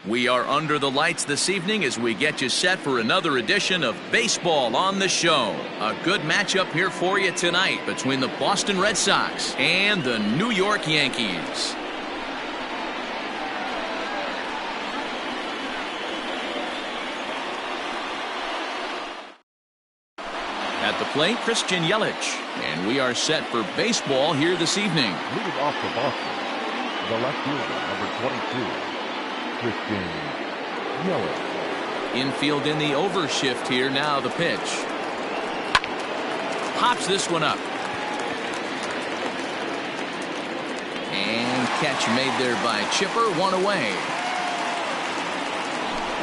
We are under the lights this evening as we get you set for another edition of Baseball on the Show. A good matchup here for you tonight between the Boston Red Sox and the New York Yankees. At the plate, Christian Yelich. And we are set for baseball here this evening. Leading off for Boston, the left fielder, number 22, Christian Yelich. Infield in the overshift here. Now the pitch. Pops this one up. And catch made there by Chipper. One away.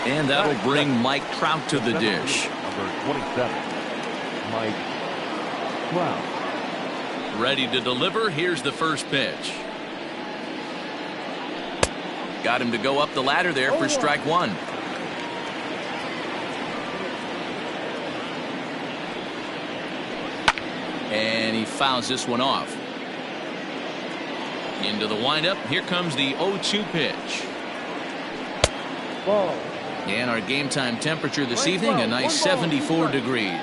And that'll bring Mike Trout to the dish. Number 27, Mike Trout. Ready to deliver. Here's the first pitch. Got him to go up the ladder there for strike one. And he fouls this one off. Into the windup. Here comes the 0-2 pitch. Ball. And our game time temperature this evening, a nice 74 degrees.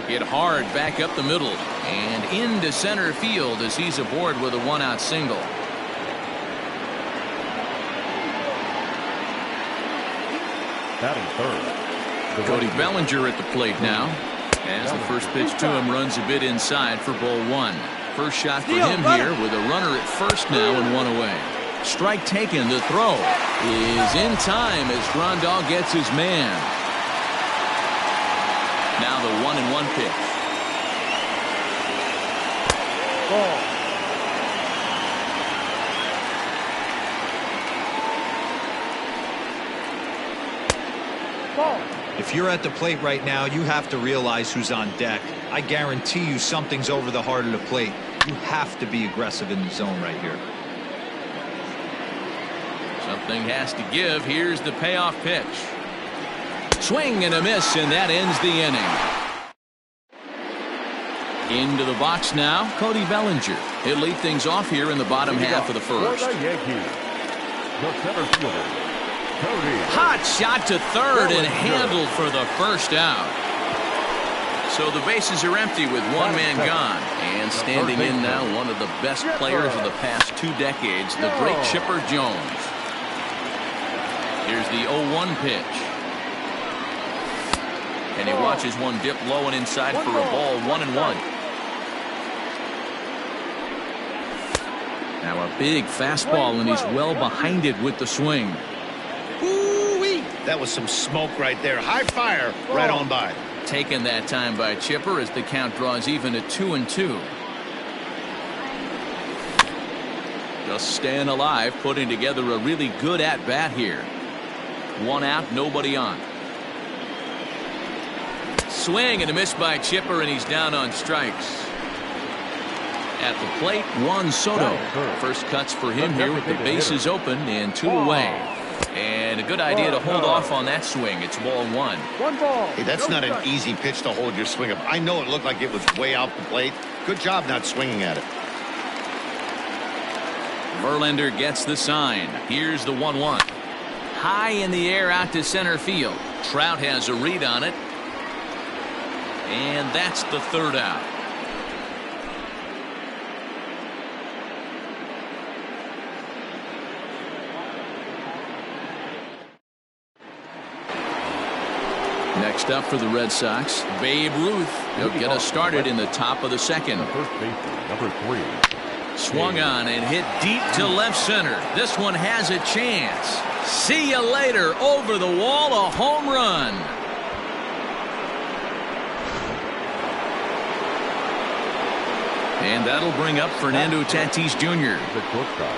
Hit hard back up the middle and into center field as he's aboard with a one-out single. Batting third, Cody Bellinger at the plate now. As the first pitch to him runs a bit inside for ball one. First shot for him here with a runner at first now and one away. Strike taken. The throw is in time as Grandal gets his man. Now the 1-1 pitch. ball. Ball. If you're at the plate right now, you have to realize who's on deck. I guarantee you something's over the heart of the plate. You have to be aggressive in the zone right here. Something has to give. Here's the payoff pitch. Swing and a miss, and that ends the inning. Into the box now, Cody Bellinger. He'll lead things off here in the bottom half of the first. For the Yankees, the center fielder, Cody. Hot shot to third and handled for the first out. So the bases are empty with one man gone. And standing in now, one of the best players of the past 2 decades, the great Chipper Jones. Here's the 0-1 pitch. And he watches one dip low and inside for a ball, 1-1. Now a big fastball, and he's well behind it with the swing. Ooh-wee. That was some smoke right there. High fire right on by. Taken that time by Chipper as the count draws even at 2-2. Just staying alive, putting together a really good at-bat here. 1 out, nobody on. Swing and a miss by Chipper, and he's down on strikes. At the plate, Juan Soto. First cuts for him here with the bases open and 2 away. And a good idea to hold off on that swing. It's ball 1. Hey, that's not an easy pitch to hold your swing up. I know it looked like it was way off the plate. Good job not swinging at it. Verlander gets the sign. Here's the 1-1. High in the air out to center field. Trout has a read on it. And that's the 3rd out. Next up for the Red Sox, Babe Ruth. He'll get us started in the top of the 2nd. First baseman, number 3. Swung on and hit deep to left center. This one has a chance. See you later. Over the wall, a home run. And that'll bring up Fernando Tatis Jr. The shortstop.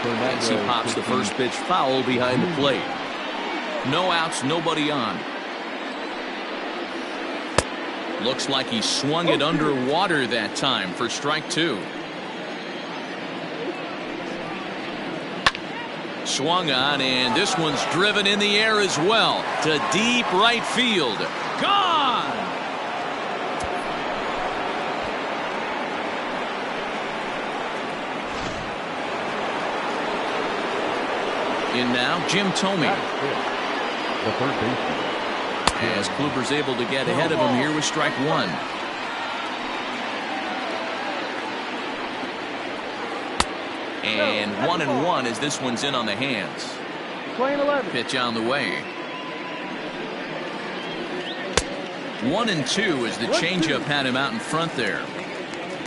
As he pops the first pitch foul behind the plate. No outs, nobody on. Looks like he swung it underwater that time for strike 2. Swung on, and this one's driven in the air as well to deep right field. Gone! In now, Jim Thome. The third baseman. As Kluber's able to get ahead of him here with strike one. And 1-1 as this one's in on the hands. Pitch on the way. 1-2 as the changeup had him out in front there.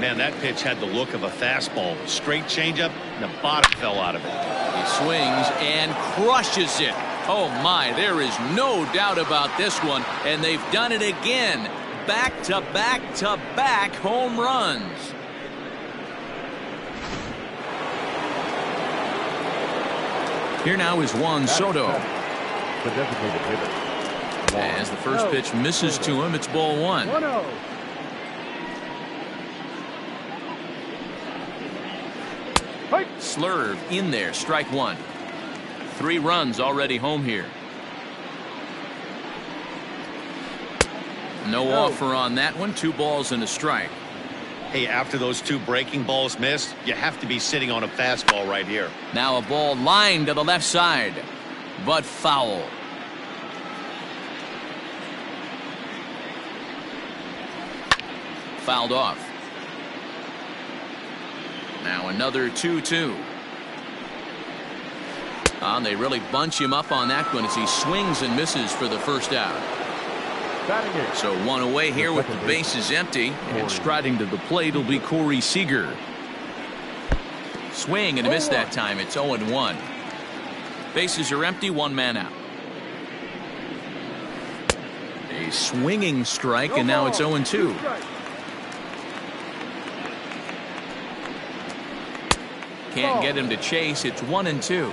Man, that pitch had the look of a fastball. Straight changeup, and the bottom fell out of it. He swings and crushes it. Oh my, there is no doubt about this one, and they've done it again. Back to back to back home runs. Here now is Juan Soto. The designated hitter. As the first pitch misses to him, it's ball one. Slurve in there, strike one. 3 runs already home here. No offer on that one. 2 balls and a strike. Hey, after those 2 breaking balls missed, you have to be sitting on a fastball right here. Now a ball lined to the left side, but foul. Fouled off. Now another 2-2. And they really bunch him up on that one as he swings and misses for the first out. So 1 away here with the bases empty, and striding to the plate will be Corey Seager. Swing and a miss that time. It's 0-1. Bases are empty, 1 man out. A swinging strike, and now it's 0-2. Can't get him to chase. It's 1-2.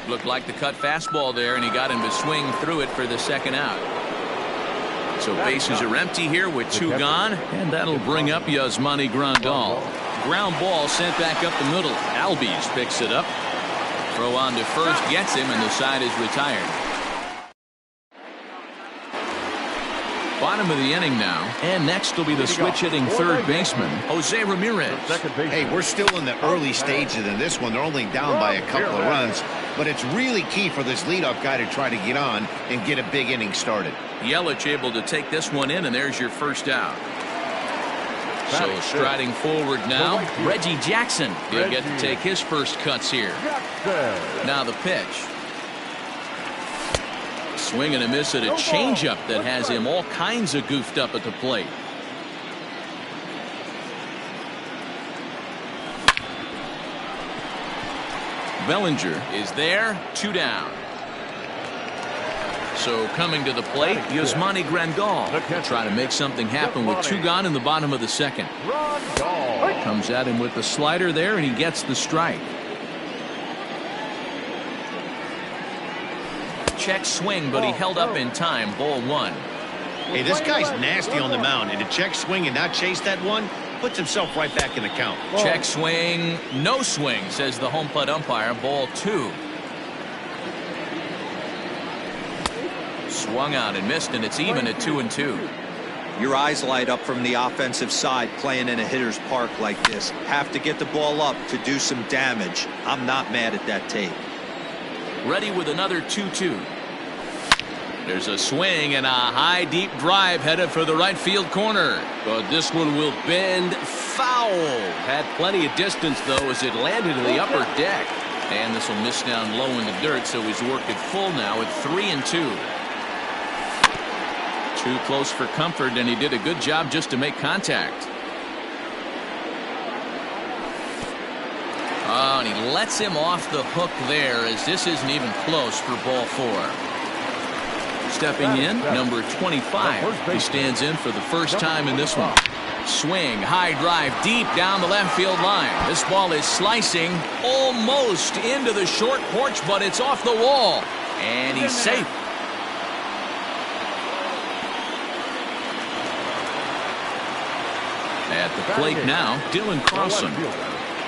Looked like the cut fastball there, and he got him to swing through it for the second out. So bases are empty here with 2 gone, and that'll bring up Yasmani Grandal. Ground ball sent back up the middle. Albies picks it up. Throw on to first, gets him, and the side is retired. Bottom of the inning now, and next will be the switch-hitting third baseman, Jose Ramirez. Hey, we're still in the early stages in this one. They're only down by a couple of runs, but it's really key for this leadoff guy to try to get on and get a big inning started. Yelich able to take this one in, and there's your first out. So striding forward now, Reggie Jackson. He'll get to take his first cuts here. Now the pitch. Swing and a miss at a changeup that has him all kinds of goofed up at the plate. Bellinger is there, 2 down. So coming to the plate, Yasmani Grandal will try to make something happen with 2 gone in the bottom of the second. Comes at him with the slider there, and he gets the strike. Check swing, but he held up in time. Ball 1. Hey, this guy's nasty on the mound, and to check swing and not chase that one puts himself right back in the count. Check swing, no swing, says the home plate umpire. Ball 2. Swung out and missed, and it's even at 2-2. Your eyes light up from the offensive side playing in a hitter's park like this. Have to get the ball up to do some damage. I'm not mad at that tape. Ready with another 2-2. There's a swing and a high deep drive headed for the right field corner, but this one will bend foul. Had plenty of distance though as it landed in the upper deck, and this will miss down low in the dirt, so he's worked it full now at 3-2. Too close for comfort, and he did a good job just to make contact. Oh, and he lets him off the hook there as this isn't even close for ball 4. Stepping in, number 25. He stands in for the first time in this one. Swing, high drive, deep down the left field line. This ball is slicing almost into the short porch, but it's off the wall. And he's safe. At the plate now, Dylan Carlson.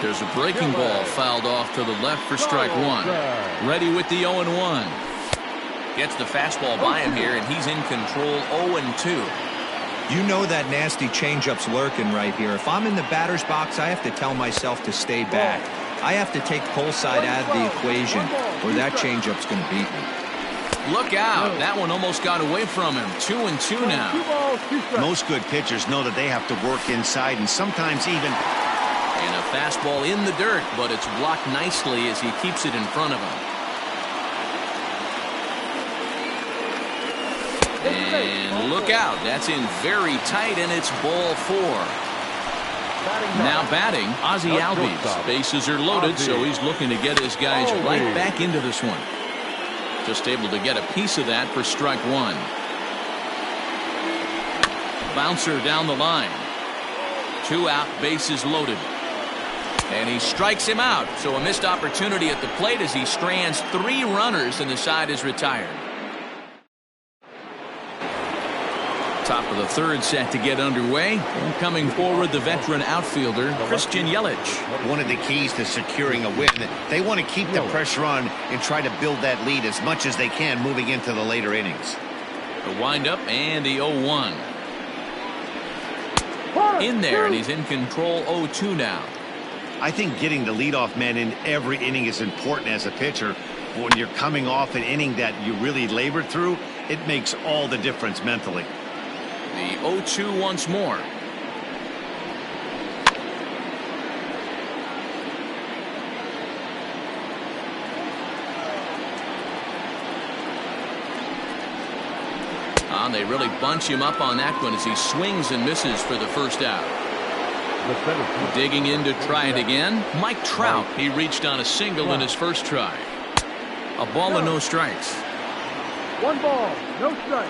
There's a breaking ball fouled off to the left for strike 1. Ready with the 0-1. Gets the fastball by him here, and he's in control. 0-2. You know that nasty changeup's lurking right here. If I'm in the batter's box, I have to tell myself to stay back. I have to take pull side out of the equation, or that changeup's going to beat me. Look out. That one almost got away from him. 2-2 now. Most good pitchers know that they have to work inside and sometimes even... And a fastball in the dirt, but it's blocked nicely as he keeps it in front of him. And look out. That's in very tight, and it's ball 4. Now batting, Ozzie Albies. Bases are loaded, so he's looking to get his guys right back into this one. Just able to get a piece of that for strike 1. Bouncer down the line. 2 out, bases loaded. And he strikes him out. So a missed opportunity at the plate as he strands 3 runners and the side is retired. Top of the 3rd set to get underway. And coming forward, the veteran outfielder, Christian Yelich. One of the keys to securing a win, they want to keep the pressure on and try to build that lead as much as they can moving into the later innings. The windup and the 0-1. In there, and he's in control 0-2 now. I think getting the leadoff man in every inning is important as a pitcher. When you're coming off an inning that you really labored through, it makes all the difference mentally. The 0-2 once more. They really bunch him up on that one as he swings and misses for the first out. Digging in to try it again, Mike Trout. He reached on a single in his first try. A ball and no strikes. 1 ball, no strikes.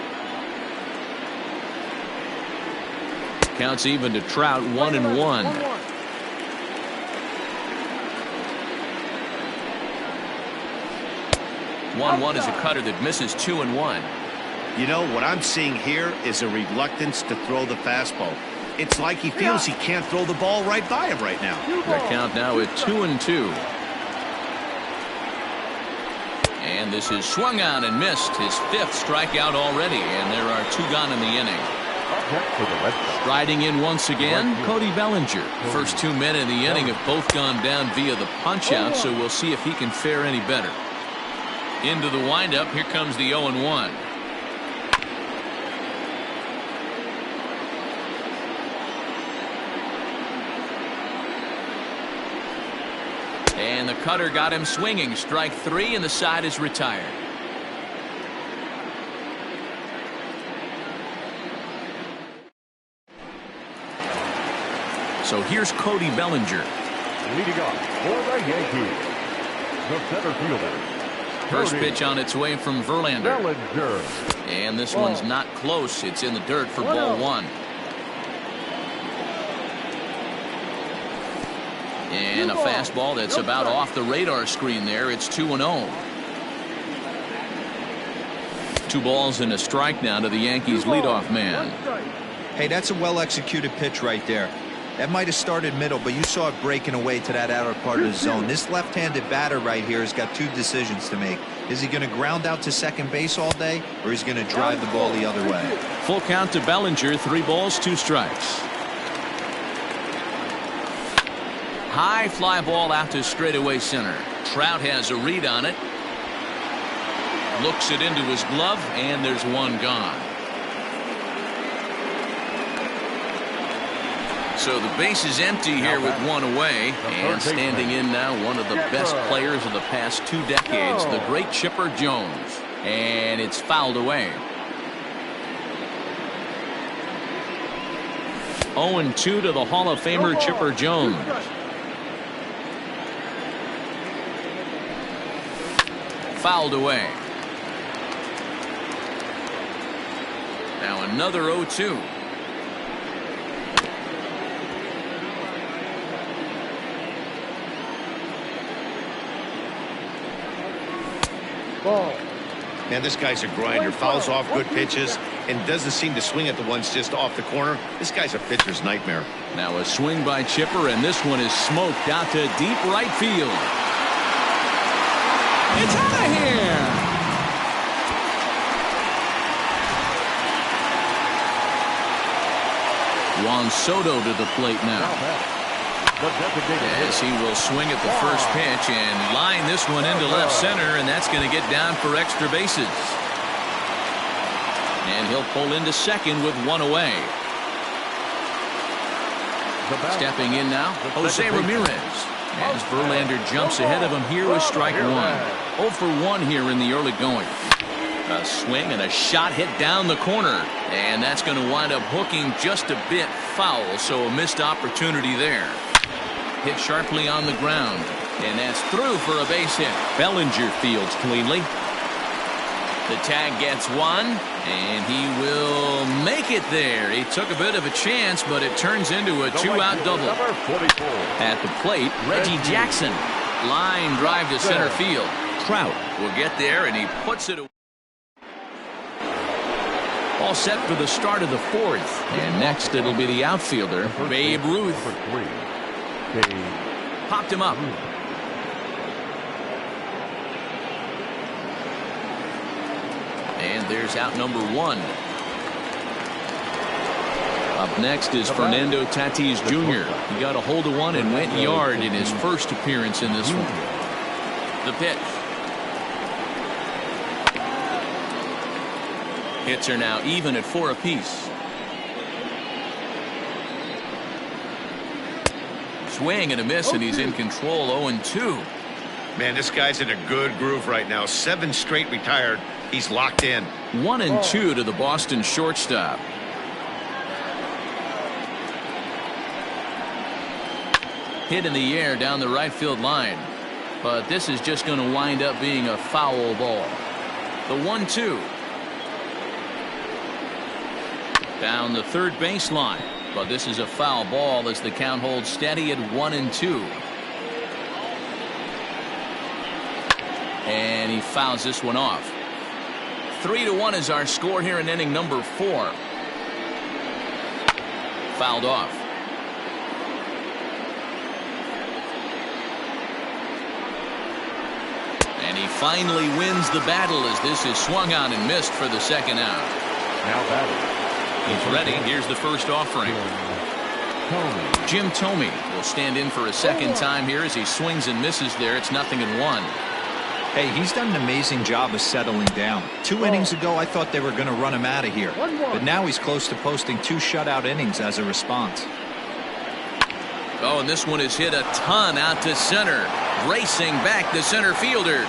Counts even to Trout, 1-1. 1-1 is a cutter that misses 2-1. You know, what I'm seeing here is a reluctance to throw the fastball. It's like he feels he can't throw the ball right by him right now. The count now at 2-2. And this is swung on and missed. His 5th strikeout already, and there are 2 gone in the inning. Striding in once again, Cody Bellinger. First 2 men in the inning have both gone down via the punch-out, so we'll see if he can fare any better. Into the windup, here comes the 0-1. And the cutter got him swinging. Strike 3, and the side is retired. So here's Cody Bellinger. Leading off for the Yankees, the center fielder. First pitch on its way from Verlander. Bellinger. And this one's not close. It's in the dirt for ball 1. And a fastball that's about off the radar screen there. It's 2-0. 2 balls and a strike now to the Yankees leadoff man. Hey, that's a well-executed pitch right there. That might have started middle, but you saw it breaking away to that outer part of the zone. This left-handed batter right here has got 2 decisions to make. Is he going to ground out to second base all day, or is he going to drive the ball the other way? Full count to Bellinger. 3 balls, 2 strikes. High fly ball out to straightaway center. Trout has a read on it. Looks it into his glove, and there's 1 gone. So the base is empty here with 1 away, and standing in now one of the best players of the past 2 decades, the great Chipper Jones. And it's fouled away. 0-2 to the Hall of Famer Chipper Jones. Fouled away. Now another 0-2. Ball. Man, this guy's a grinder. Fouls off good pitches and doesn't seem to swing at the ones just off the corner. This guy's a pitcher's nightmare. Now a swing by Chipper, and this one is smoked out to deep right field. It's out of here. Juan Soto to the plate now. As he will swing at the first pitch and line this one into left center, and that's going to get down for extra bases. And he'll pull into second with one away. Stepping in now, Jose Ramirez. As Verlander jumps ahead of him here with strike one. 0 for 1 here in the early going. A swing and a shot hit down the corner. And that's going to wind up hooking just a bit foul, so a missed opportunity there. Hit sharply on the ground. And that's through for a base hit. Bellinger fields cleanly. The tag gets one, and he will make it there. He took a bit of a chance, but it turns into a two-out double. At the plate, Reggie Jackson. Line drive to center field. Trout will get there, and he puts it away. All set for the start of the fourth. And next it'll be the outfielder, Babe Ruth. Popped him up. And there's out number one. Up next is Fernando Tatis Jr. He got a hold of one and went yard in his first appearance in this one. The pitch. Hits are now even at 4 apiece. Swing and a miss, and he's in control. 0-2. Man, this guy's in a good groove right now. 7 straight retired. He's locked in. 1-2 to the Boston shortstop. Hit in the air down the right field line. But this is just going to wind up being a foul ball. The 1-2. Down the third baseline. But this is a foul ball as the count holds steady at 1-2. And he fouls this one off. 3-1 is our score here in inning number 4. Fouled off. And he finally wins the battle as this is swung on and missed for the second out. Now batting. He's ready. Here's the first offering. Jim Thome will stand in for a second time here as he swings and misses there. It's 0-1. Hey, he's done an amazing job of settling down. 2 innings ago, I thought they were going to run him out of here. But now he's close to posting 2 shutout innings as a response. Oh, and this one is hit a ton out to center. Racing back the center fielder.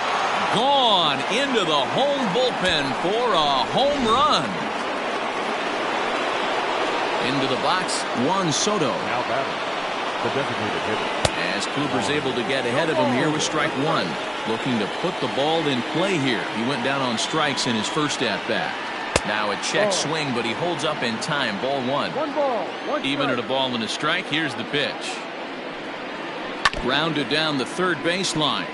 Gone into the home bullpen for a home run. Into the box, Juan Soto. Now batting. The designated hitter. As Kluber's able to get ahead of him here with strike one. Looking to put the ball in play here. He went down on strikes in his first at-bat. Now a check swing, but he holds up in time. Ball 1. 1 ball, 1 Even strike. at a ball and a strike, here's the pitch. Grounded down the third baseline.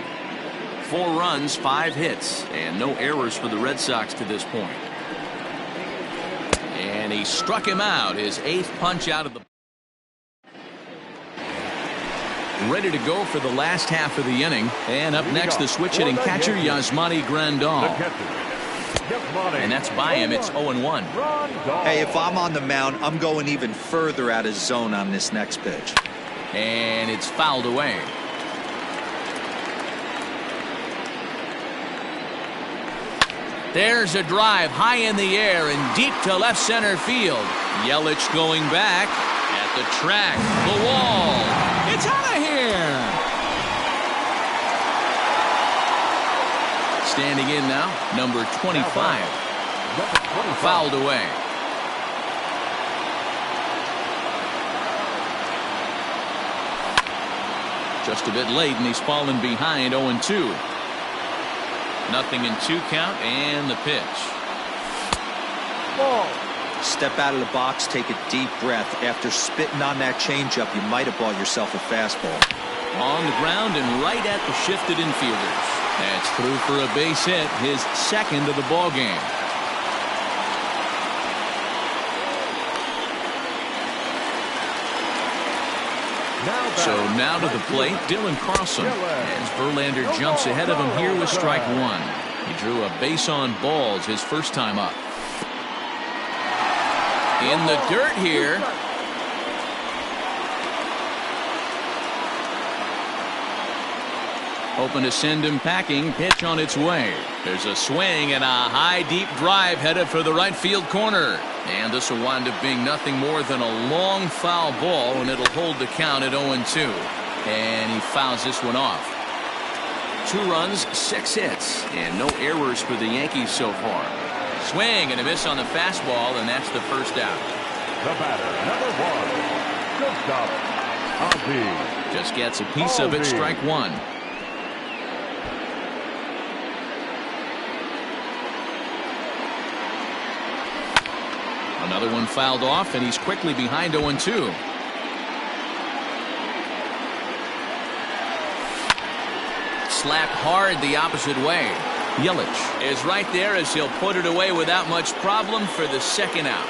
4 runs, 5 hits, and no errors for the Red Sox to this point. And he struck him out, his 8th punch out of the... Ready to go for the last half of the inning. And up next, the switch-hitting catcher, Yasmani Grandal. And that's by him. It's 0-1. Hey, if I'm on the mound, I'm going even further out of zone on this next pitch. And it's fouled away. There's a drive high in the air and deep to left center field. Yelich going back at the track, the wall. It's out of here. Standing in now, number 25. Fouled away. Just a bit late, and he's fallen behind 0-2. 0-2 count, and the pitch. Ball. Step out of the box, take a deep breath. After spitting on that changeup, you might have bought yourself a fastball. On the ground and right at the shifted infielders. That's through for a base hit, his second of the ball game. So now to the plate, Dylan Carlson. As Verlander jumps ahead of him here with strike one. He drew a base on balls his first time up. In the dirt here. Hoping to send him packing. Pitch on its way. There's a swing and a high deep drive headed for the right field corner. And this will wind up being nothing more than a long foul ball, and it'll hold the count at 0-2. And he fouls this one off. 2 runs, 6 hits, and no errors for the Yankees so far. Swing and a miss on the fastball, and that's the first out. The batter, number 1, shortstop, Ozzie. Just gets a piece of it, strike 1. Another one fouled off, and he's quickly behind 0-2. Slapped hard the opposite way. Yelich is right there as he'll put it away without much problem for the second out.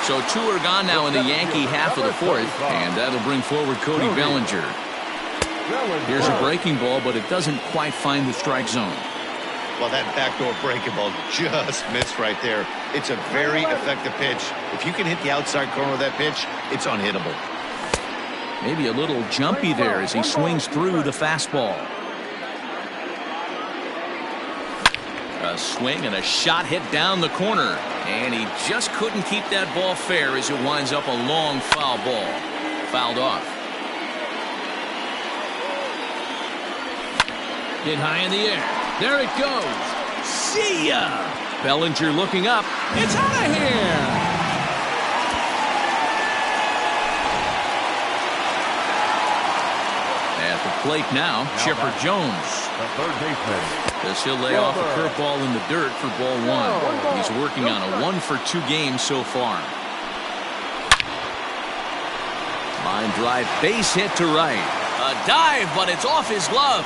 So 2 are gone now in the Yankee half of the 4th, and that'll bring forward Cody Bellinger. Here's a breaking ball, but it doesn't quite find the strike zone. Well, that backdoor breaking ball just missed right there. It's a very effective pitch. If you can hit the outside corner of that pitch, it's unhittable. Maybe a little jumpy there as he swings through the fastball. A swing and a shot hit down the corner, and he just couldn't keep that ball fair as it winds up a long foul ball. Fouled off. Hit high in the air. There it goes. See ya! Bellinger looking up. It's out of here! At the plate now, Chipper Jones. The third baseman. As he'll lay off a curveball in the dirt for ball 1. He's working on a 1-for-2 game so far. Line drive, base hit to right. A dive, but it's off his glove.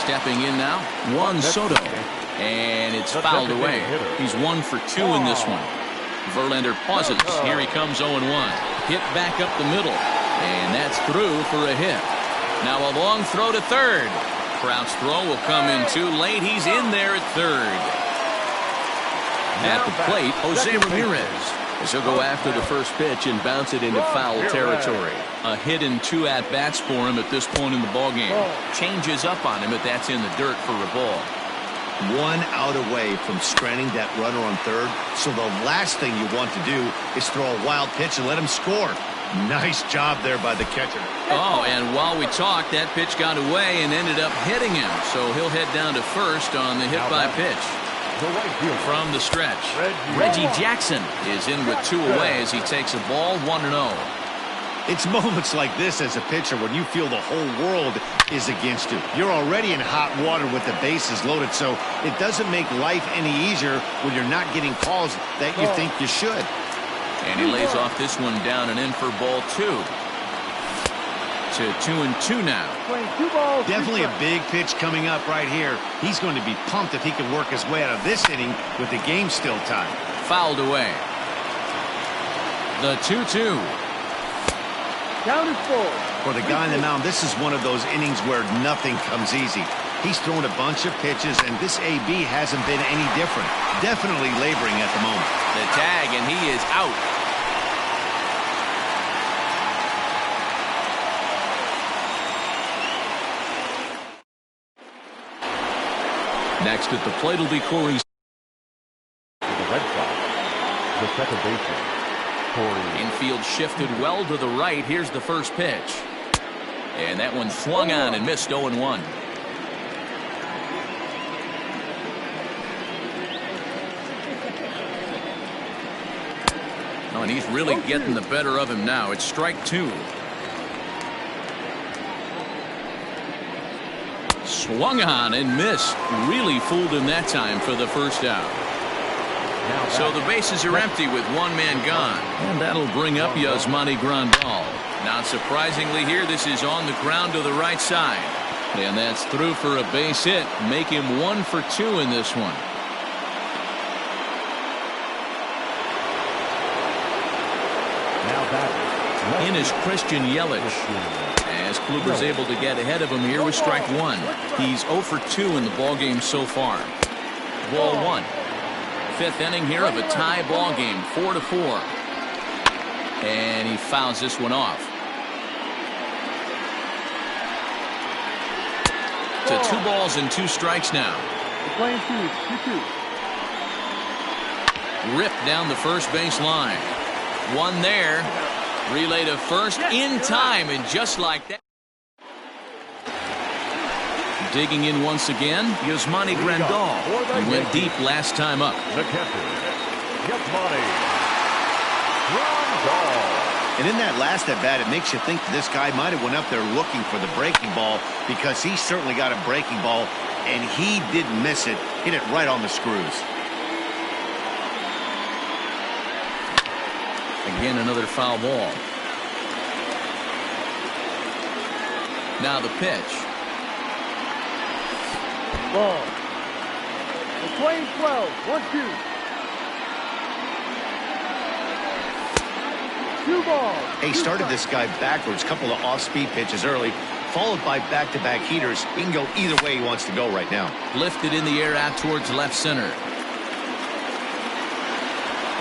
Stepping in now, Juan Soto. And it's fouled away. He's 1-for-2 in this one. Verlander pauses. Here he comes 0-1. Hit back up the middle. And that's through for a hit. Now a long throw to third. Trout's throw will come in too late. He's in there at third. At the plate, Jose Ramirez. As he'll go after the first pitch and bounce it into foul territory. A hit and 2 at-bats for him at this point in the ballgame. Changes up on him, but that's in the dirt for a ball. 1 out away from stranding that runner on third. So the last thing you want to do is throw a wild pitch and let him score. Nice job there by the catcher. Oh, and while we talked, that pitch got away and ended up hitting him. So he'll head down to first on the hit by pitch. From the stretch, Reggie Jackson is in with 2 away as he takes a ball 1-0. It's moments like this as a pitcher when you feel the whole world is against you. You're already in hot water with the bases loaded, so it doesn't make life any easier when you're not getting calls that you think you should. And he lays off this one down and in for ball 2. To 2-2 now. Definitely a big pitch coming up right here. He's going to be pumped if he can work his way out of this inning with the game still tied. Fouled away. The 2-2. Count is 4. For the guy on the mound, this is one of those innings where nothing comes easy. He's thrown a bunch of pitches, and this AB hasn't been any different. Definitely laboring at the moment. The tag, and he is out. Next at the plate will be Corey. The Red Sox, the second baseman, Corey. Infield shifted well to the right. Here's the first pitch. And that one swung on and missed 0-1. Oh, and he's really getting the better of him now. It's strike 2. Swung on and missed. Really fooled him that time for the first out. So the bases are empty with 1 man gone. And that'll bring up Yasmani Grandal. Not surprisingly here, this is on the ground to the right side. And that's through for a base hit. Make him 1-for-2 in this one. In is Christian Yelich. As Kluber's able to get ahead of him here with strike 1. He's 0-for-2 in the ballgame so far. Ball 1. 5th inning here of a tie ball game, 4-4. And he fouls this one off. To 2 balls and 2 strikes now. The playing 2-2. Ripped down the first base line. One there. Relay to first in time, and just like that. Digging in once again, Yasmani Grandal. He went deep last time up. The catcher, Yasmani Grandal. And in that last at bat, it makes you think this guy might have went up there looking for the breaking ball, because he certainly got a breaking ball, and he didn't miss it. Hit it right on the screws. Again, another foul ball. Now the pitch. Ball. The playing 12. 1-2. 2 balls. He started this guy backwards, couple of off-speed pitches early, followed by back-to-back heaters. He can go either way he wants to go right now. Lifted in the air out towards left center.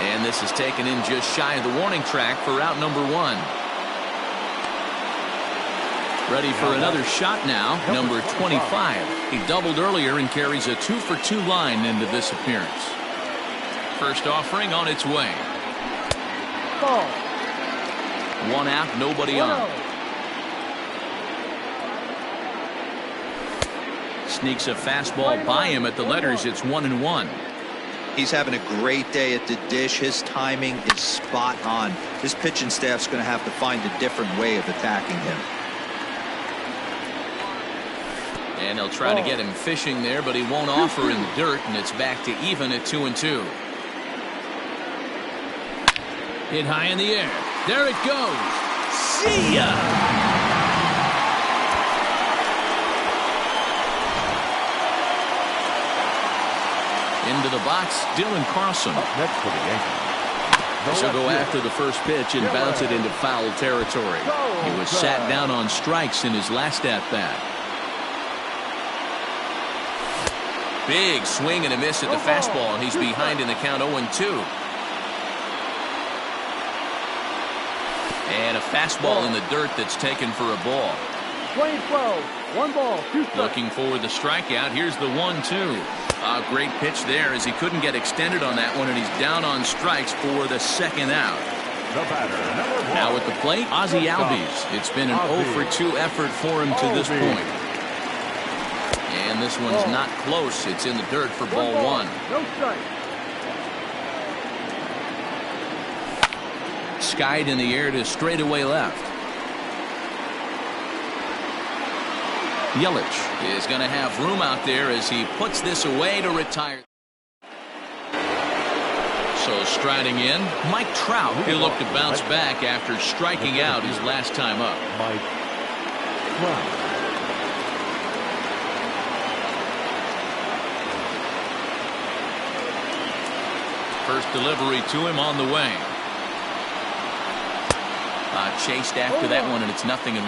And this is taken in just shy of the warning track for out number 1. Ready for another shot now, number 25. He doubled earlier and carries a 2-for-2 line into this appearance. First offering on its way. Ball. 1 out, nobody on. Sneaks a fastball by him at the letters. It's 1-1. He's having a great day at the dish. His timing is spot on. This pitching staff's going to have to find a different way of attacking him. And they'll try to get him fishing there, but he won't offer in the dirt, and it's back to even at 2-2. Hit high in the air. There it goes. See ya! Into the box, Dylan Carlson. Next for the Yankees. So go after the first pitch and bounce it into foul territory. He was sat down on strikes in his last at-bat. Big swing and a miss at the fastball, and he's behind in the count 0-2. And a fastball in the dirt that's taken for a ball. 20-12. 1 ball, 2 strikes. Looking for the strikeout. Here's the 1-2. A great pitch there as he couldn't get extended on that one, and he's down on strikes for the second out. The batter, number 1. Now at the plate, Ozzie Albies. It's been an 0-for-2 effort for him to this point. And this one's not close. It's in the dirt for ball 1. No strike. Skied in the air to straightaway left. Yelich is going to have room out there as he puts this away to retire. So striding in, Mike Trout. He'll look to bounce back after striking out his last time up. Mike Trout. First delivery to him on the way. Chased after that one, and it's 0-1.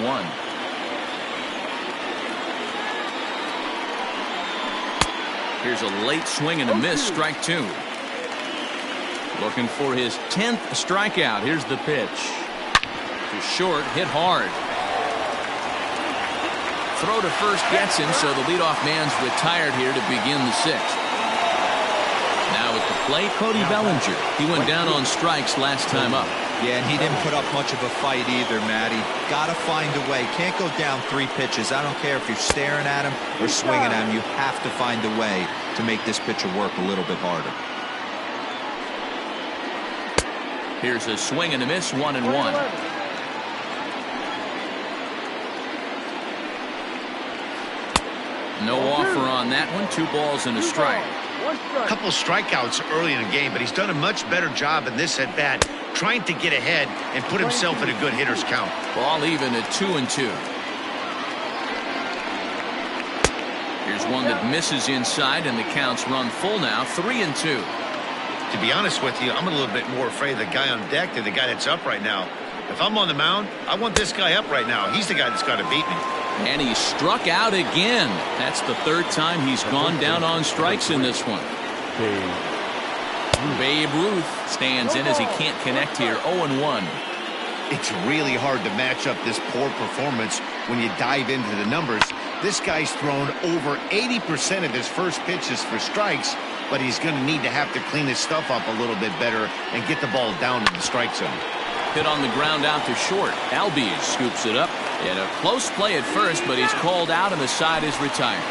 Here's a late swing and a miss, strike 2. Looking for his 10th strikeout. Here's the pitch. To short, hit hard. Throw to first gets him, so the leadoff man's retired here to begin the 6th. Now at the plate, Cody Bellinger. He went down on strikes last time up. Yeah, and he didn't put up much of a fight either, Matty. Got to find a way. Can't go down 3 pitches. I don't care if you're staring at him or swinging at him. You have to find a way to make this pitcher work a little bit harder. Here's a swing and a miss, 1-1. No offer on that one. 2 balls and a strike. A couple of strikeouts early in the game, but he's done a much better job in this at-bat, trying to get ahead and put himself in a good hitter's count. Ball even at 2-2. Here's one that misses inside, and the count's run full now, 3-2. To be honest with you, I'm a little bit more afraid of the guy on deck than the guy that's up right now. If I'm on the mound, I want this guy up right now. He's the guy that's got to beat me. And he struck out again. That's the 3rd time he's gone down on strikes in this one. Babe Ruth stands in as he can't connect here. 0-1. It's really hard to match up this poor performance when you dive into the numbers. This guy's thrown over 80% of his first pitches for strikes, but he's going to need to have to clean his stuff up a little bit better and get the ball down in the strike zone. Hit on the ground out to short. Albies scoops it up. And a close play at first, but he's called out and the side is retired.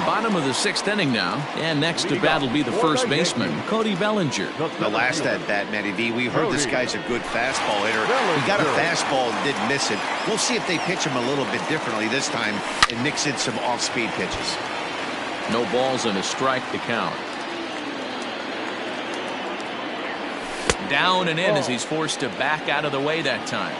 Bottom of the 6th inning now, and next to bat will be the first baseman, Cody Bellinger. The last at bat, Matty V, we heard this guy's a good fastball hitter. He got a fastball and didn't miss it. We'll see if they pitch him a little bit differently this time and mix in some off-speed pitches. No balls and a strike to count. Down and in as he's forced to back out of the way that time.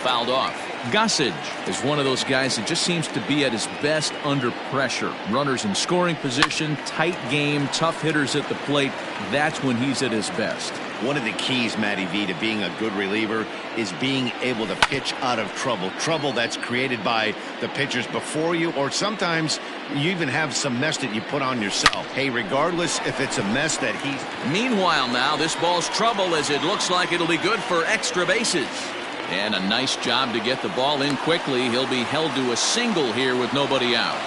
Fouled off. Gossage is one of those guys that just seems to be at his best under pressure. Runners in scoring position, tight game, tough hitters at the plate. That's when he's at his best. One of the keys, Matty V, to being a good reliever is being able to pitch out of trouble. Trouble that's created by the pitchers before you, or sometimes you even have some mess that you put on yourself. Hey, regardless if it's a mess that he's... Meanwhile now, this ball's trouble as it looks like it'll be good for extra bases. And a nice job to get the ball in quickly. He'll be held to a single here with nobody out.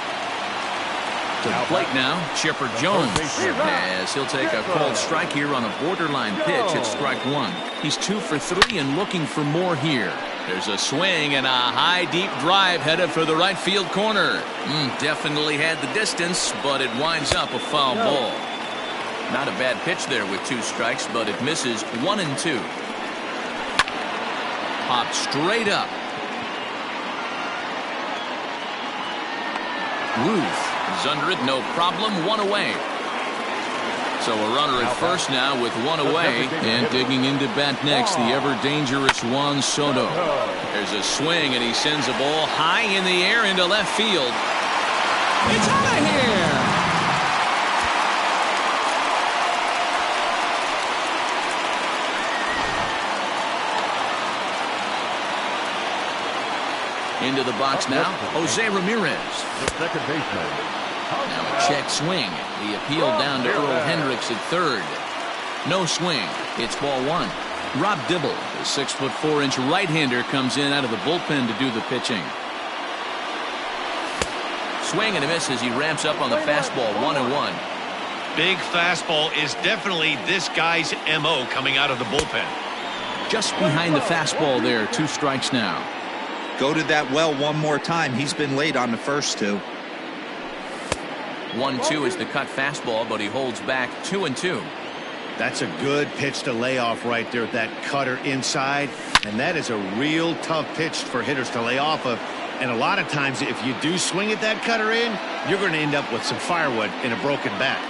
To the plate now, Chipper Jones, as he'll take a called strike here on a borderline pitch at strike 1. He's 2 for 3 and looking for more here. There's a swing and a high deep drive headed for the right field corner. Definitely had the distance, but it winds up a foul ball. Not a bad pitch there with 2 strikes, but it misses 1 and 2. Popped straight up. Ruth is under it, no problem, 1 away. So a runner at first now with 1 away, and digging into bat next, the ever-dangerous Juan Soto. There's a swing, and he sends a ball high in the air into left field. It's out of here! Into the box now, Jose Ramirez. The second baseman. Now a check swing. The appeal down to Earl Hendricks at third. No swing. It's ball 1. Rob Dibble, the 6'4" right-hander, comes in out of the bullpen to do the pitching. Swing and a miss as he ramps up on the fastball, 1-1. Big fastball is definitely this guy's MO coming out of the bullpen. Just behind the fastball there, 2 strikes now. Go to that well one more time. He's been late on the first 2. 1-2 is the cut fastball, but he holds back 2-2. That's a good pitch to lay off right there, that cutter inside. And that is a real tough pitch for hitters to lay off of. And a lot of times, if you do swing at that cutter in, you're going to end up with some firewood in a broken bat.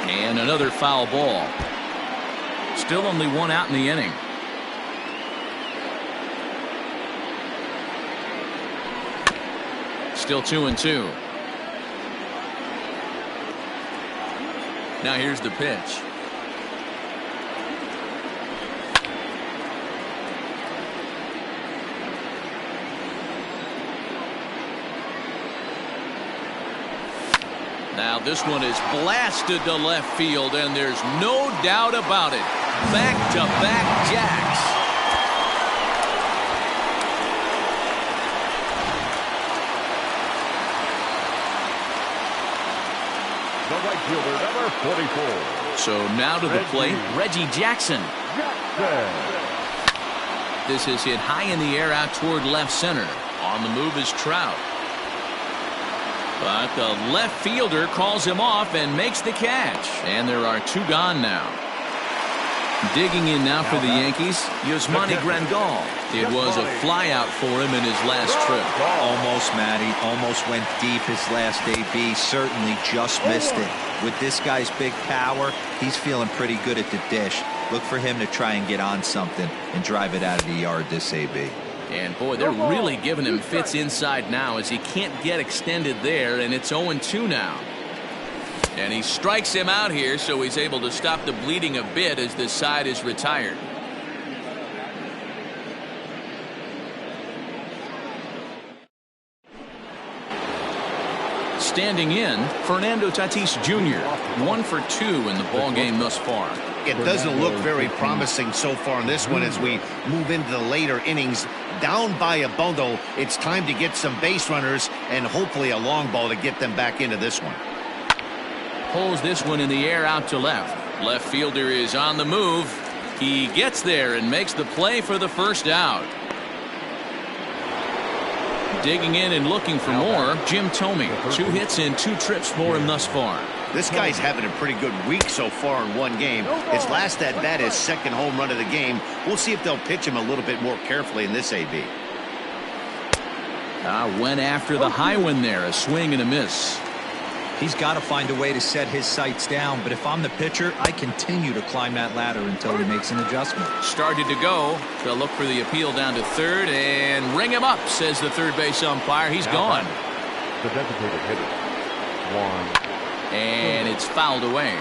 And another foul ball. Still only 1 out in the inning. Still 2-2. Now here's the pitch. Now this one is blasted to left field, and there's no doubt about it. Back-to-back jacks. The right fielder, number 44. So now to the plate, Reggie Jackson. This is hit high in the air out toward left center. On the move is Trout. But the left fielder calls him off and makes the catch. And there are 2 gone now. Digging in now for the Yankees, Yasmani Grandal. It was a flyout for him in his last trip. Almost, Matty. Almost went deep his last AB. Certainly just missed it. With this guy's big power, he's feeling pretty good at the dish. Look for him to try and get on something and drive it out of the yard this AB. And boy, they're really giving him fits inside now as he can't get extended there, and it's 0-2 now. And he strikes him out here, so he's able to stop the bleeding a bit as this side is retired. Standing in, Fernando Tatis Jr. 1 for 2 in the ball game thus far. It doesn't look very promising so far in this one as we move into the later innings. Down by a bundle, it's time to get some base runners and hopefully a long ball to get them back into this one. Pulls this one in the air out to left. Left fielder is on the move. He gets there and makes the play for the first out. Digging in and looking for more, Jim Thome. 2 hits and 2 trips for him thus far. This guy's having a pretty good week so far in one game. His last at bat is second home run of the game. We'll see if they'll pitch him a little bit more carefully in this AB. Went after the high one there. A swing and a miss. He's got to find a way to set his sights down, but if I'm the pitcher, I continue to climb that ladder until he makes an adjustment. Started to go. They'll look for the appeal down to third and ring him up, says the third base umpire. He's gone. The designated hitter. 1. And it's fouled away.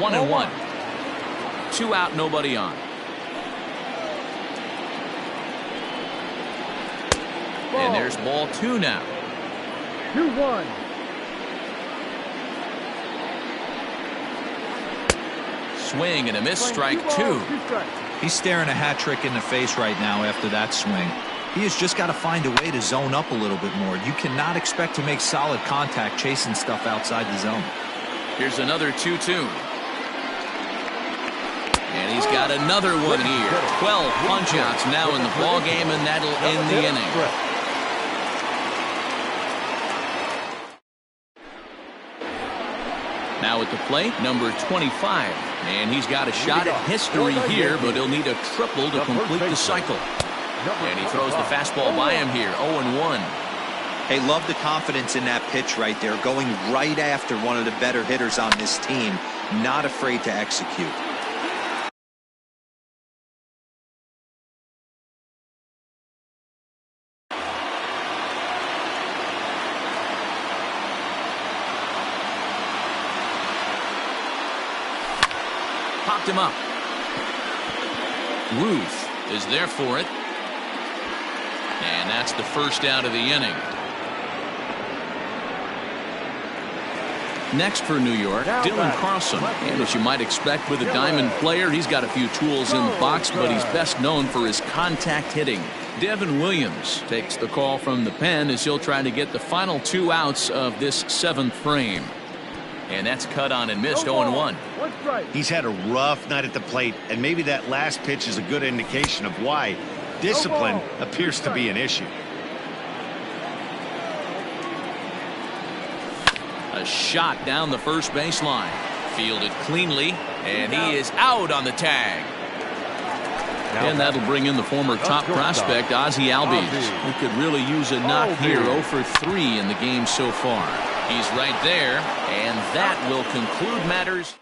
One and one. 2 out, nobody on. And there's ball 2 now. 2-1. Swing and a miss, strike 2. He's staring a hat trick in the face right now after that swing. He has just got to find a way to zone up a little bit more. You cannot expect to make solid contact chasing stuff outside the zone. Here's another 2-2. And he's got another one here. 12 punch-outs now in the ball game, and that'll end the inning. Now at the plate, number 25. And he's got a shot at history here, but he'll need a triple to complete the cycle. And he throws the fastball by him here, 0-1. Hey, love the confidence in that pitch right there, going right after one of the better hitters on this team, not afraid to execute. Popped him up. Ruth is there for it. And that's the first out of the inning. Next for New York, Dylan Carlson. And as you might expect with a diamond player, he's got a few tools in the box, but he's best known for his contact hitting. Devin Williams takes the call from the pen as he'll try to get the final 2 outs of this 7th frame. And that's cut on and missed, 0-1. He's had a rough night at the plate, and maybe that last pitch is a good indication of why. Discipline appears to be an issue. A shot down the first baseline. Fielded cleanly, and he is out on the tag. And that'll bring in the former top prospect, Ozzie Albies, who could really use a knock here. 0 for 3 in the game so far. He's right there, and that will conclude matters.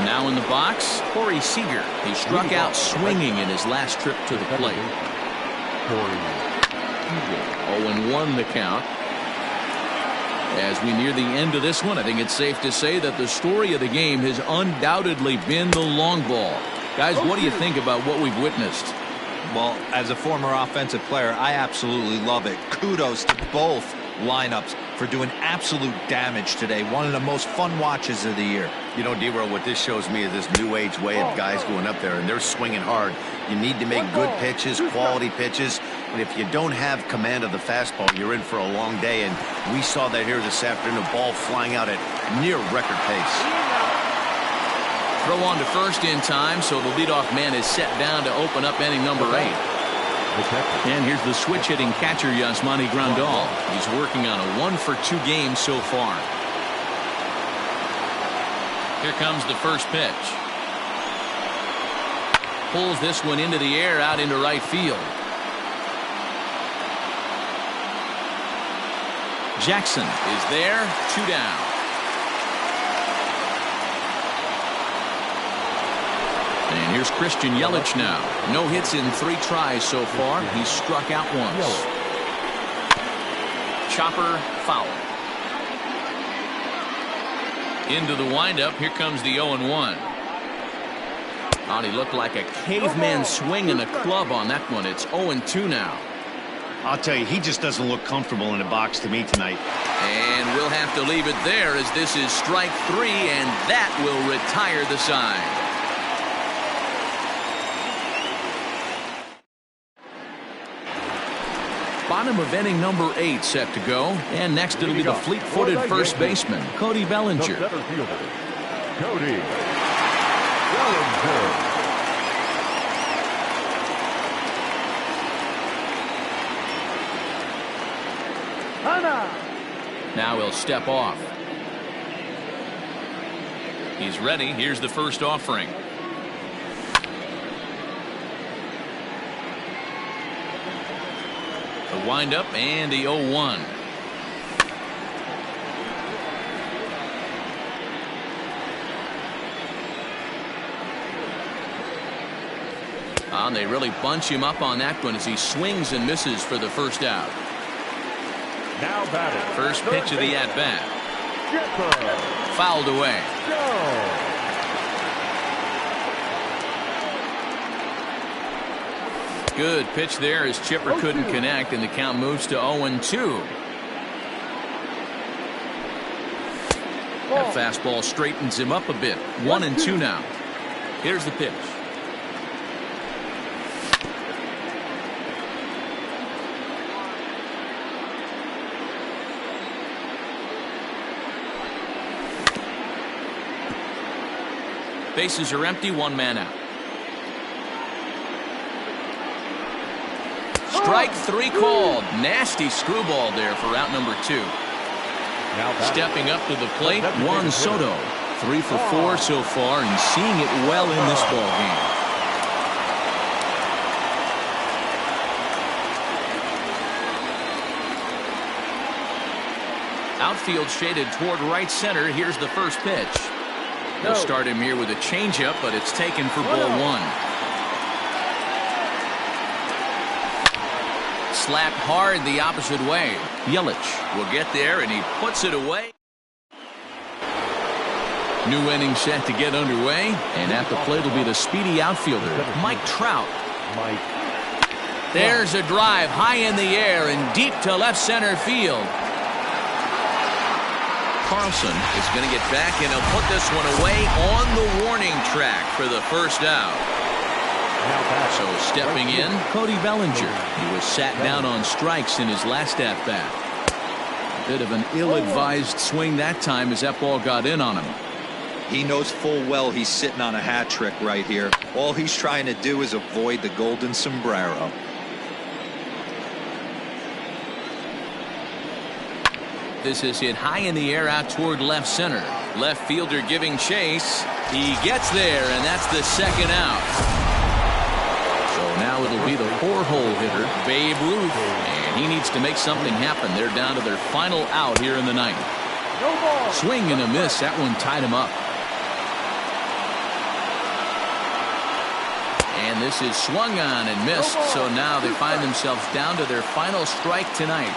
Now in the box, Corey Seager. He struck out swinging in his last trip to the plate. 0-1 the count. As we near the end of this one, I think it's safe to say that the story of the game has undoubtedly been the long ball. Guys, what do you think about what we've witnessed? Well, as a former offensive player, I absolutely love it. Kudos to both lineups for doing absolute damage today. One of the most fun watches of the year. You know, D-Roll, what this shows me is this new age way of guys going up there, and they're swinging hard. You need to make good pitches, quality pitches, and if you don't have command of the fastball, you're in for a long day, and we saw that here this afternoon, a ball flying out at near record pace. Throw on to first in time, so the leadoff man is set down to open up inning number 8. And here's the switch-hitting catcher, Yasmani Grandal. He's working on a 1 for 2 game so far. Here comes the first pitch. Pulls this one into the air out into right field. Jackson is there, 2 down. And here's Christian Yelich now. No hits in 3 tries so far. He's struck out once. Chopper foul. Into the windup. Here comes the 0-1. Oh, he looked like a caveman swinging a club on that one. It's 0-2 now. I'll tell you, he just doesn't look comfortable in the box to me tonight. And we'll have to leave it there as this is strike 3, and that will retire the side. Bottom of inning number 8 set to go. And next it'll be the fleet-footed first baseman, Cody Bellinger. The center fielder, Cody Bellinger. Now he'll step off. He's ready. Here's the first offering. The windup and the 0-1. And they really bunch him up on that one as he swings and misses for the first out. Now batting. First pitch of the at-bat. Fouled away. Good pitch there as Chipper couldn't connect, and the count moves to 0-2. That fastball straightens him up a bit. 1-2 now. Here's the pitch. Bases are empty, 1 man out. Strike 3 called. Nasty screwball there for out number 2. Stepping up to the plate, Juan Soto. 3 for 4 so far and seeing it well in this ball game. Outfield shaded toward right center. Here's the first pitch. They'll start him here with a changeup, but it's taken for ball 1. Slapped hard the opposite way. Yelich will get there, and he puts it away. New inning set to get underway, and at the plate will be the speedy outfielder, Mike Trout. There's a drive high in the air and deep to left center field. Carlson is going to get back, and he'll put this one away on the warning track for the first out. So stepping in, Cody Bellinger. He was sat down on strikes in his last at-bat. A bit of an ill-advised swing that time as that ball got in on him. He knows full well he's sitting on a hat trick right here. All he's trying to do is avoid the golden sombrero. This is hit high in the air out toward left center. Left fielder giving chase. He gets there, and that's the second out. So now it'll be the 4-hole hitter, Babe Ruth, and he needs to make something happen. They're down to their final out here in the ninth. Swing and a miss. That one tied him up. And this is swung on and missed, so now they find themselves down to their final strike tonight.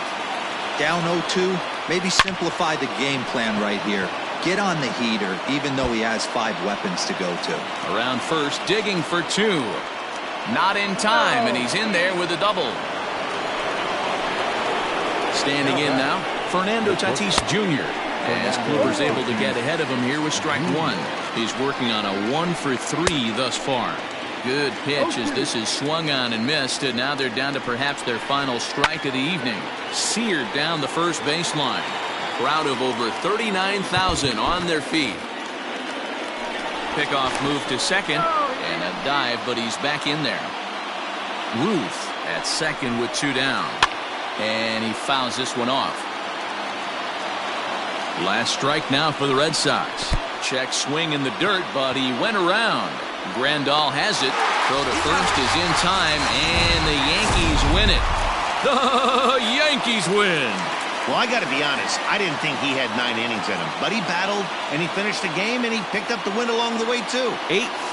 Down 0-2, maybe simplify the game plan right here. Get on the heater, even though he has 5 weapons to go to. Around first, digging for 2. Not in time, and he's in there with a double. Standing in now, Fernando Tatis Jr. As Kluber's able to get ahead of him here with strike 1. He's working on a 1 for 3 thus far. Good pitch as this is swung on and missed, and now they're down to perhaps their final strike of the evening. Seared down the first baseline. Crowd of over 39,000 on their feet. Pickoff move to second, and a dive, but he's back in there. Ruth at second with 2 down, and he fouls this one off. Last strike now for the Red Sox. Check swing in the dirt, but he went around. Grandal has it. Throw to first is in time, and the Yankees win it. The Yankees win. Well, I got to be honest. I didn't think he had 9 innings in him, but he battled, and he finished the game, and he picked up the win along the way, too.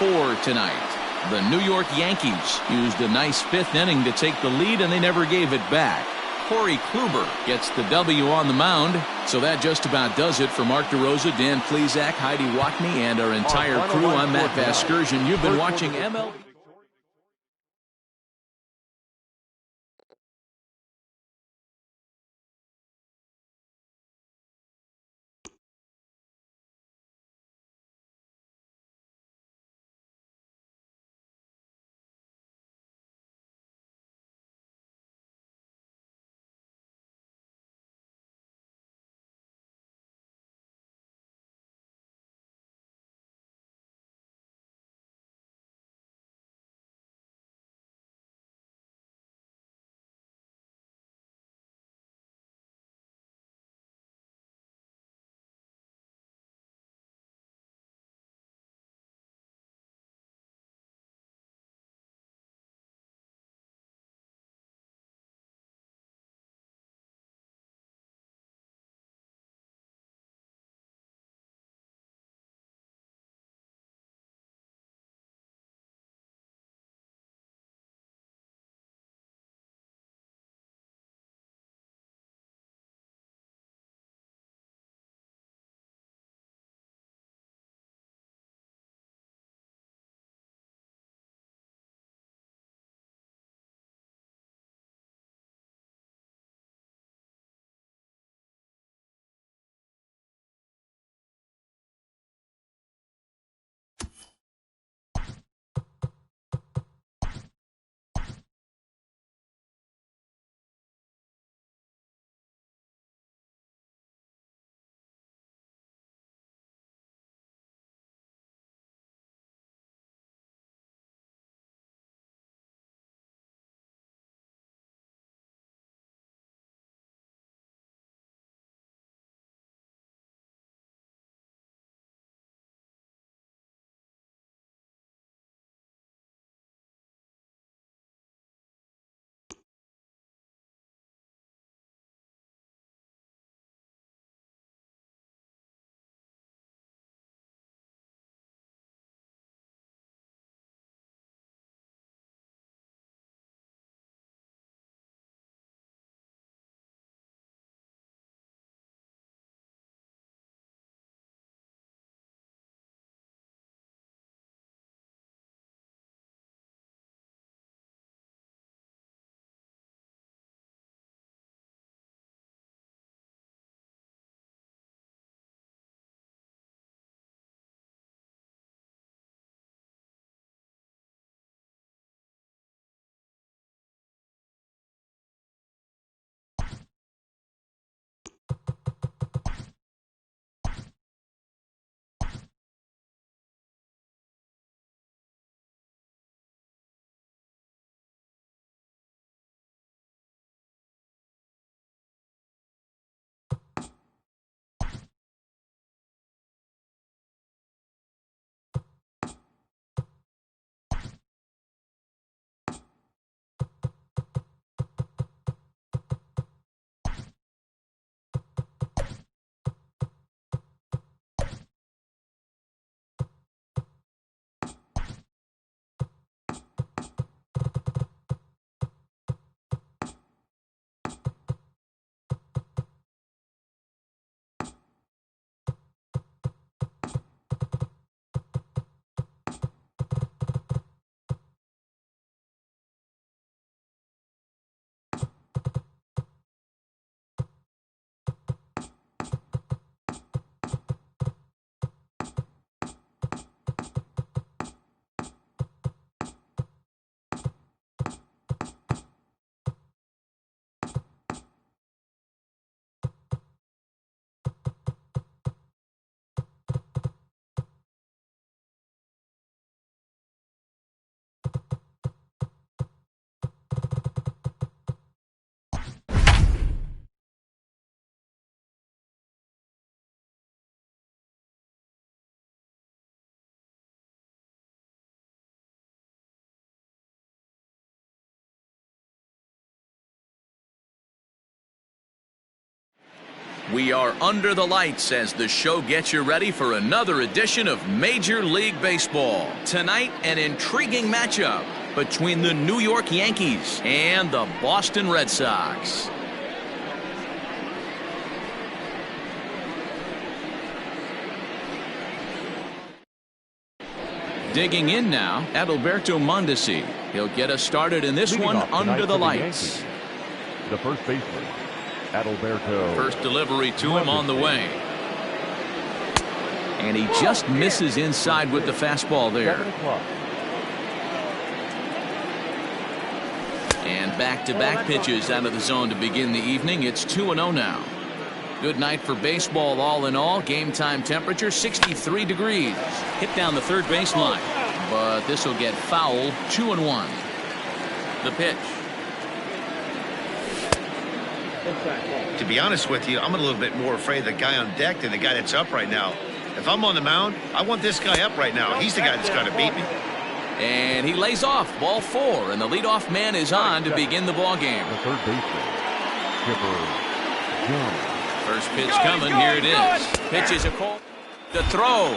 8-4 tonight. The New York Yankees used a nice 5th inning to take the lead, and they never gave it back. Corey Kluber gets the W on the mound. So that just about does it for Mark DeRosa, Dan Plesac, Heidi Watney, and our entire crew. I'm Matt Vasgersian. You've been watching MLB. We are under the lights as the show gets you ready for another edition of Major League Baseball. Tonight, an intriguing matchup between the New York Yankees and the Boston Red Sox. Digging in now, Adalberto Mondesi. He'll get us started in this Leading one off tonight under the for lights. Yankees, the first baseman, Adalberto. First delivery to him on the way. And he just misses inside with the fastball there. 7 o'clock. And back-to-back pitches out of the zone to begin the evening. It's 2-0 now. Good night for baseball all in all. Game time temperature 63 degrees. Hit down the third baseline. But this will get foul. 2-1. The pitch. To be honest with you, I'm a little bit more afraid of the guy on deck than the guy that's up right now. If I'm on the mound, I want this guy up right now. He's the guy that's got to beat me. And he lays off. Ball 4. And the leadoff man is on to begin the ball game. The third baseman, Chipper Jones. First pitch coming. Here it is. Pitch is a call. The throw.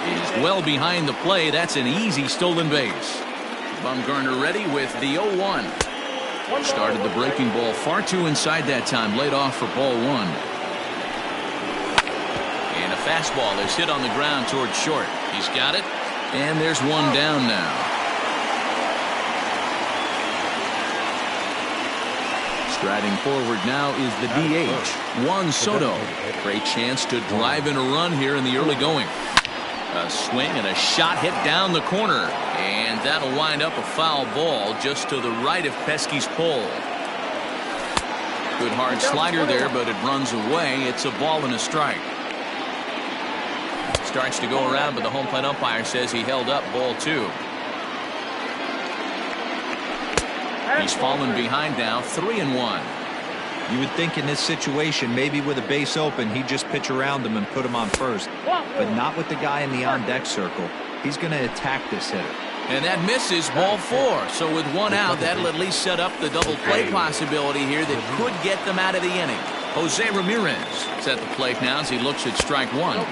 Is well behind the play. That's an easy stolen base. Bumgarner ready with the 0-1. Started the breaking ball far too inside that time. Laid off for ball 1. And a fastball is hit on the ground towards short. He's got it. And there's one down now. Striding forward now is the DH, Juan Soto. Great chance to drive in a run here in the early going. A swing and a shot hit down the corner. And that'll wind up a foul ball just to the right of Pesky's pole. Good hard slider there, but it runs away. It's a ball and a strike. Starts to go around, but the home plate umpire says he held up ball 2. He's fallen behind now, 3-1. You would think in this situation, maybe with a base open, he'd just pitch around him and put him on first. But not with the guy in the on-deck circle. He's going to attack this hitter. And that misses ball 4. So with one out, that'll at least set up the double play possibility here that could get them out of the inning. Jose Ramirez is at the plate now as he looks at strike 1.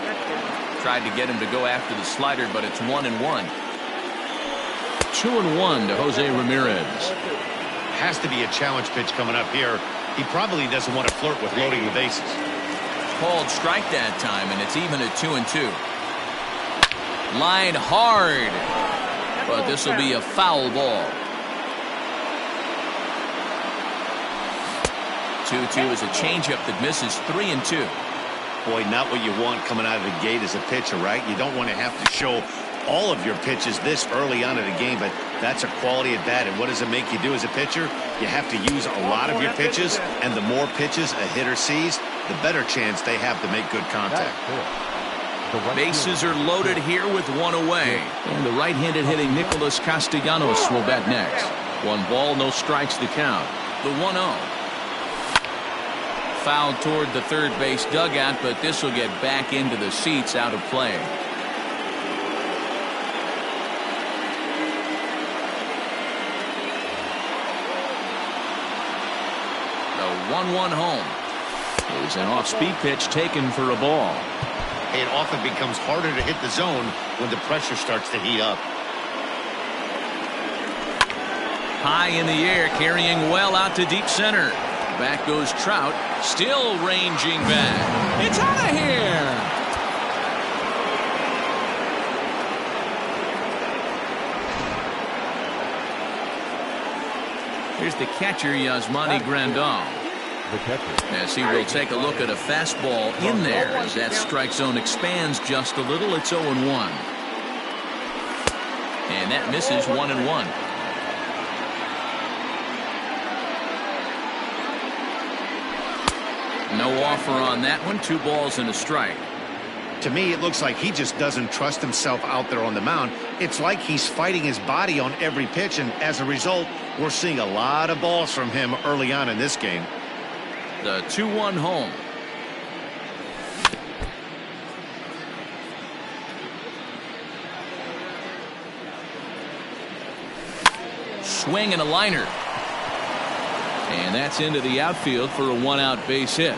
Tried to get him to go after the slider, but it's 1-1. 2-1 to Jose Ramirez. Has to be a challenge pitch coming up here. He probably doesn't want to flirt with loading the bases. Called strike that time, and it's even at 2-2. Line hard, but this will be a foul ball. 2-2 is a changeup that misses 3-2. Boy, not what you want coming out of the gate as a pitcher, right? You don't want to have to show all of your pitches this early on in the game, but that's a quality at bat. And what does it make you do as a pitcher? You have to use a lot of your pitches, and the more pitches a hitter sees, the better chance they have to make good contact. Bases are loaded here with one away. And the right-handed hitting Nicholas Castellanos will bat next. 1 ball, no strikes to count. The 1-0. Fouled toward the third base dugout, but this will get back into the seats out of play. The 1-1 home is an off-speed pitch taken for a ball. It often becomes harder to hit the zone when the pressure starts to heat up. High in the air, carrying well out to deep center. Back goes Trout, still ranging back. It's out of here. Here's the catcher, Yasmani Grandal. The catcher. As he will take a look at a fastball in there as that strike zone expands just a little. It's 0-1. And that misses 1-1. No offer on that one. 2 balls and a strike. To me, it looks like he just doesn't trust himself out there on the mound. It's like he's fighting his body on every pitch, and as a result, we're seeing a lot of balls from him early on in this game. The 2-1 home. Swing and a liner. And that's into the outfield for a 1-out base hit.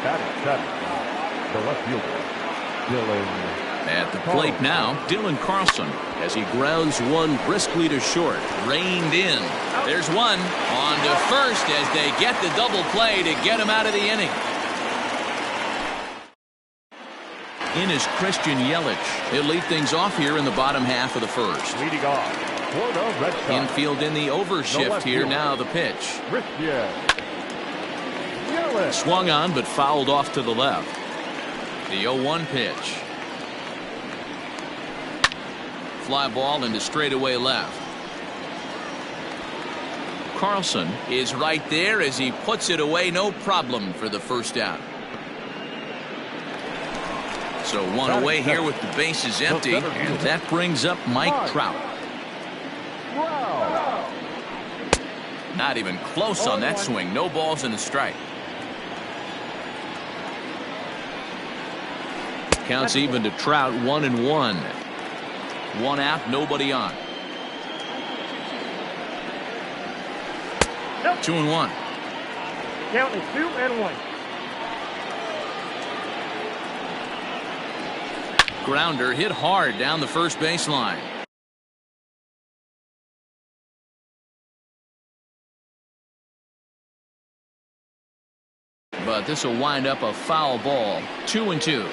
Batting seventh, the left fielder, Dylan. At the plate now, Dylan Carlson, as he grounds one briskly to short. Reined in. There's one on to first as they get the double play to get him out of the inning. In is Christian Yelich. He'll lead things off here in the bottom half of the first. Leading off for the Red Sox. Infield in the overshift here. Now the pitch. Christian Yelich. Swung on but fouled off to the left. The 0-1 pitch. Fly ball into straightaway left. Carlson is right there as he puts it away. No problem for the first out. So one away here with the bases empty, and that brings up Mike Trout. Not even close on that swing. No balls and a strike. Counts even to Trout. 1-1. One out, nobody on. 2-1. Count is 2-1. Grounder hit hard down the first baseline. But this will wind up a foul ball. 2-2.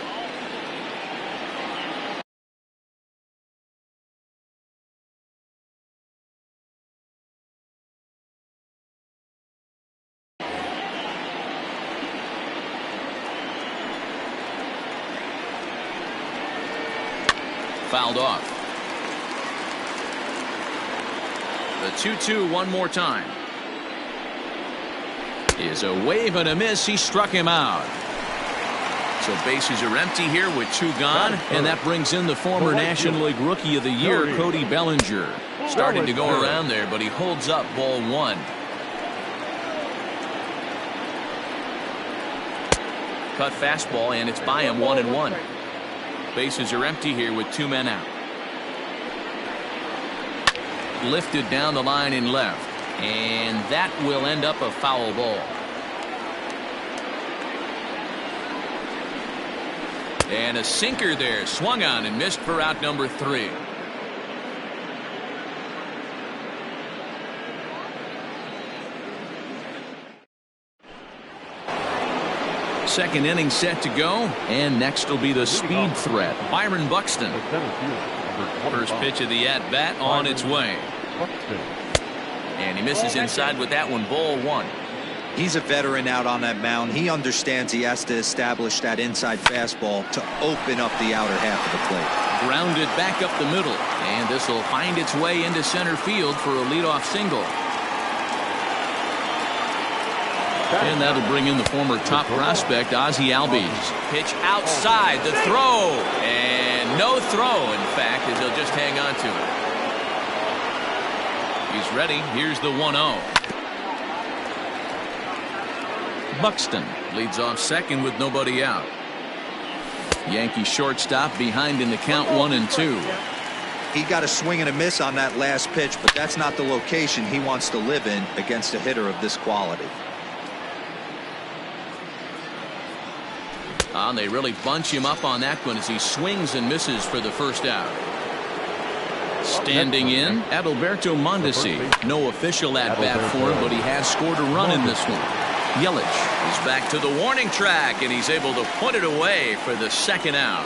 Fouled off. The 2-2 one more time. Is a wave and a miss. He struck him out. So bases are empty here with two gone, and that brings in the former National League Rookie of the Year, Cody Bellinger. Starting to go around there, but he holds up ball one. Cut fastball, and it's by him. 1-1. Bases are empty here with two men out. Lifted down the line in left, and that will end up a foul ball. And a sinker there, swung on and missed for out number 3. Second inning set to go, and next will be the speed threat, Byron Buxton. First pitch of the at-bat on its way. And he misses inside with that one. Ball one. He's a veteran out on that mound. He understands he has to establish that inside fastball to open up the outer half of the plate. Grounded back up the middle, and this will find its way into center field for a leadoff single. And that'll bring in the former top prospect, Ozzie Albies. Pitch outside, the throw, and no throw, in fact, as he'll just hang on to it. He's ready. Here's the 1-0. Buxton leads off second with nobody out. Yankee shortstop behind in the count, 1-2. He got a swing and a miss on that last pitch, but that's not the location he wants to live in against a hitter of this quality. They really bunch him up on that one as he swings and misses for the first out. Standing in, Adalberto Mondesi. No official at-bat for him, but he has scored a run in this one. Yelich is back to the warning track, and he's able to put it away for the second out.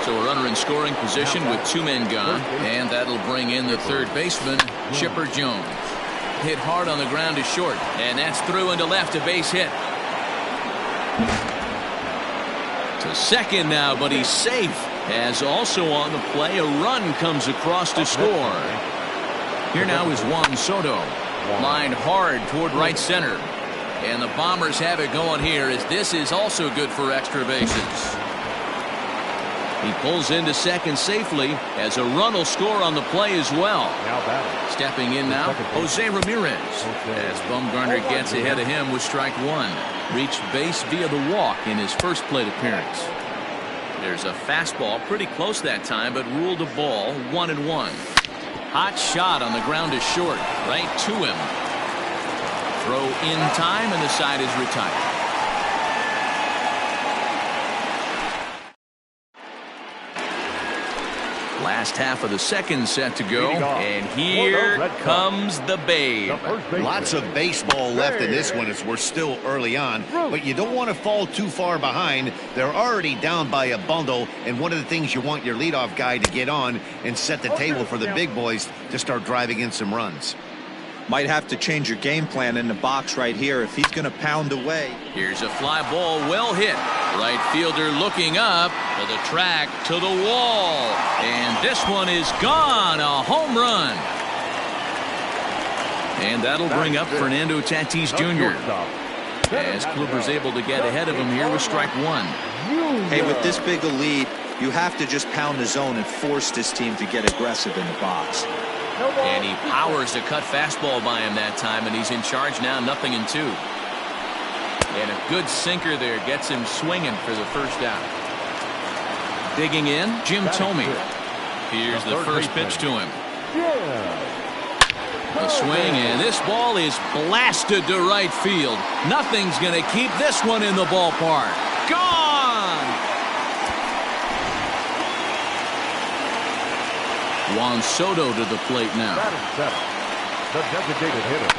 So a runner in scoring position with two men gone, and that'll bring in the third baseman, Chipper Jones. Hit hard on the ground to short, and that's through into left, a base hit. To second now, but he's safe, as also on the play a run comes across to score. Here now is Juan Soto, lined hard toward right center, and the Bombers have it going here, as this is also good for extra bases. He pulls into second safely, as a run will score on the play as well. Stepping in now, Jose Ramirez, as Bumgarner gets ahead of him with strike one. Reached base via the walk in his first plate appearance. There's a fastball pretty close that time, but ruled a ball. 1-1. Hot shot on the ground to short, right to him. Throw in time, and the side is retired. Last half of the second set to go, and here comes the Babe. Lots of baseball left in this one as we're still early on, but you don't want to fall too far behind. They're already down by a bundle, and one of the things you want your leadoff guy to get on and set the table for the big boys to start driving in some runs. Might have to change your game plan in the box right here if he's going to pound away. Here's a fly ball, well hit. Right fielder looking up to the track, to the wall. And this one is gone, a home run. And that'll bring up Fernando Tatis Jr. as Kluber's able to get ahead of him here with strike one. Hey, with this big a lead, you have to just pound the zone and force this team to get aggressive in the box. And he powers a cut fastball by him that time, and he's in charge now, 0-2. And a good sinker there gets him swinging for the first out. Digging in, Jim Thome. Here's the first pitch to him. A swing, and this ball is blasted to right field. Nothing's going to keep this one in the ballpark. Gone! Juan Soto to the plate now. The designated hitter.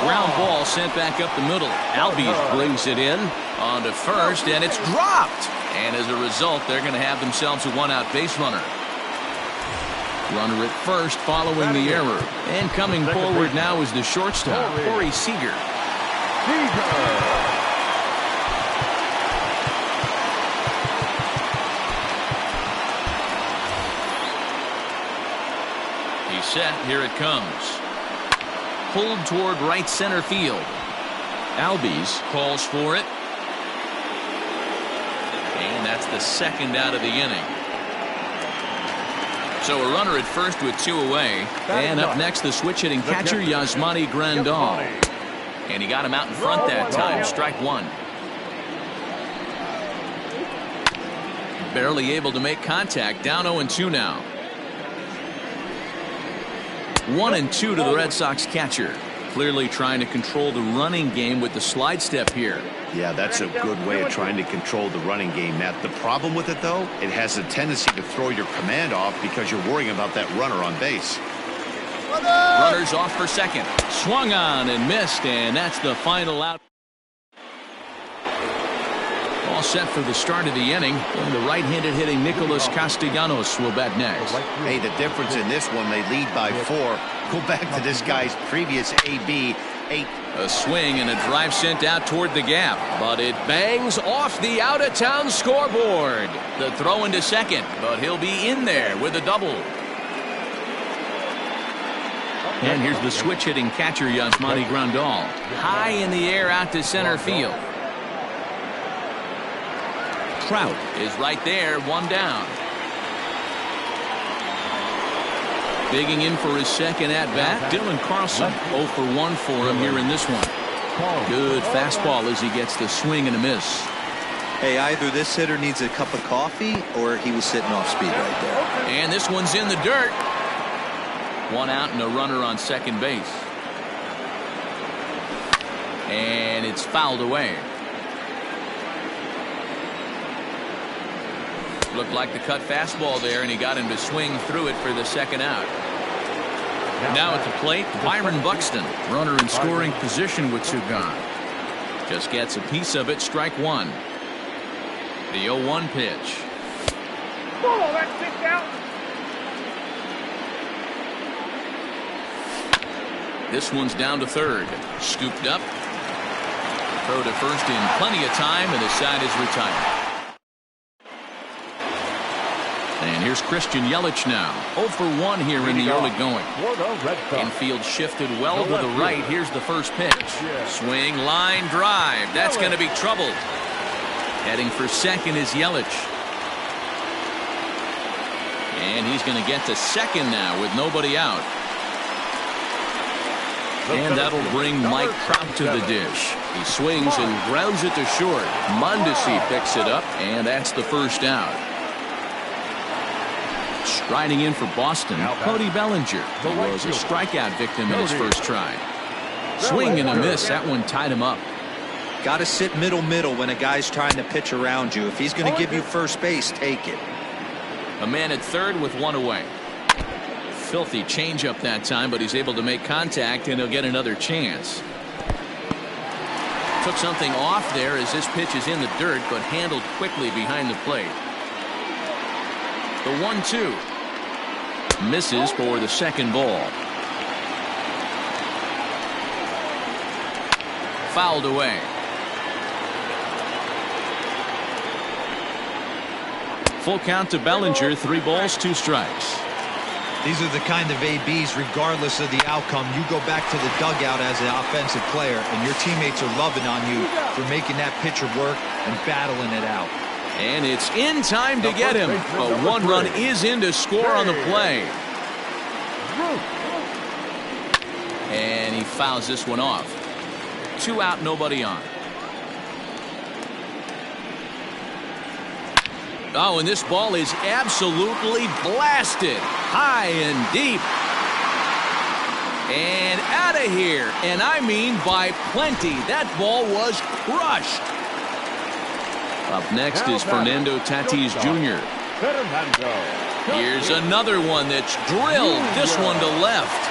Ground ball sent back up the middle. Albies brings it in onto first, and it's dropped. And as a result, they're going to have themselves a one-out base runner. Runner at first following the error. And coming forward now is the shortstop, Corey Seager. He's set. Here it comes. Pulled toward right center field. Albies calls for it. And that's the second out of the inning. So a runner at first with 2 away. And up next, the switch hitting catcher, Yasmani Grandal. And he got him out in front that time. Strike one. Barely able to make contact. Down 0-2 now. 1-2 to the Red Sox catcher. Clearly trying to control the running game with the slide step here. Yeah, that's a good way of trying to control the running game, Matt. The problem with it, though, it has a tendency to throw your command off because you're worrying about that runner on base. Runners off for second. Swung on and missed, and that's the final out. All set for the start of the inning. And the right-handed hitting Nicholas Castellanos will bat next. Hey, the difference in this one, they lead by 4. Go back to this guy's previous AB, 8. A swing and a drive sent out toward the gap, but it bangs off the out-of-town scoreboard. The throw into second, but he'll be in there with a double. And here's the switch hitting catcher, Yasmani Grandal. High in the air out to center field. Trout is right there, 1 down. Digging in for his second at-bat, Dylan Carlson. 0 for 1 for him here in this one. Good fastball as he gets the swing and a miss. Hey, either this hitter needs a cup of coffee or he was sitting off speed right there. And this one's in the dirt. 1 out and a runner on second base. And it's fouled away. Looked like the cut fastball there, and he got him to swing through it for the second out. Now at the plate, Byron Buxton. Runner in scoring position with 2 gone. Just gets a piece of it, strike one. The 0-1 pitch. Oh, that's 6 out. This one's down to third. Scooped up. Throw to first in plenty of time, and the side is retired. And here's Christian Yelich now. 0 for 1 here in the early going. Infield shifted well to the right. Here's the first pitch. Swing, line, drive. That's going to be trouble. Heading for second is Yelich. And he's going to get to second now with nobody out. And that'll bring Mike Trout to the dish. He swings and grounds it to short. Mondesi picks it up, and that's the first out. Striding in for Boston, Cody Bellinger. He was a strikeout victim in his first try. Swing and a miss. That one tied him up. Got to sit middle when a guy's trying to pitch around you. If he's going to give you first base, take it. A man at third with one away. Filthy changeup that time, but he's able to make contact, and he'll get another chance. Took something off there as this pitch is in the dirt, but handled quickly behind the plate. The 1-2. Misses for the second ball. Fouled away. Full count to Bellinger. 3 balls, 2 strikes. These are the kind of ABs, regardless of the outcome. You go back to the dugout as an offensive player, and your teammates are loving on you for making that pitcher work and battling it out. And it's in time to get him. A 1 run is in to score on the play. And he fouls this one off. 2 out, nobody on. Oh, and this ball is absolutely blasted. High and deep. And out of here. And I mean by plenty. That ball was crushed. Up next is Fernando Tatis Jr. Here's another one that's drilled. This one to left.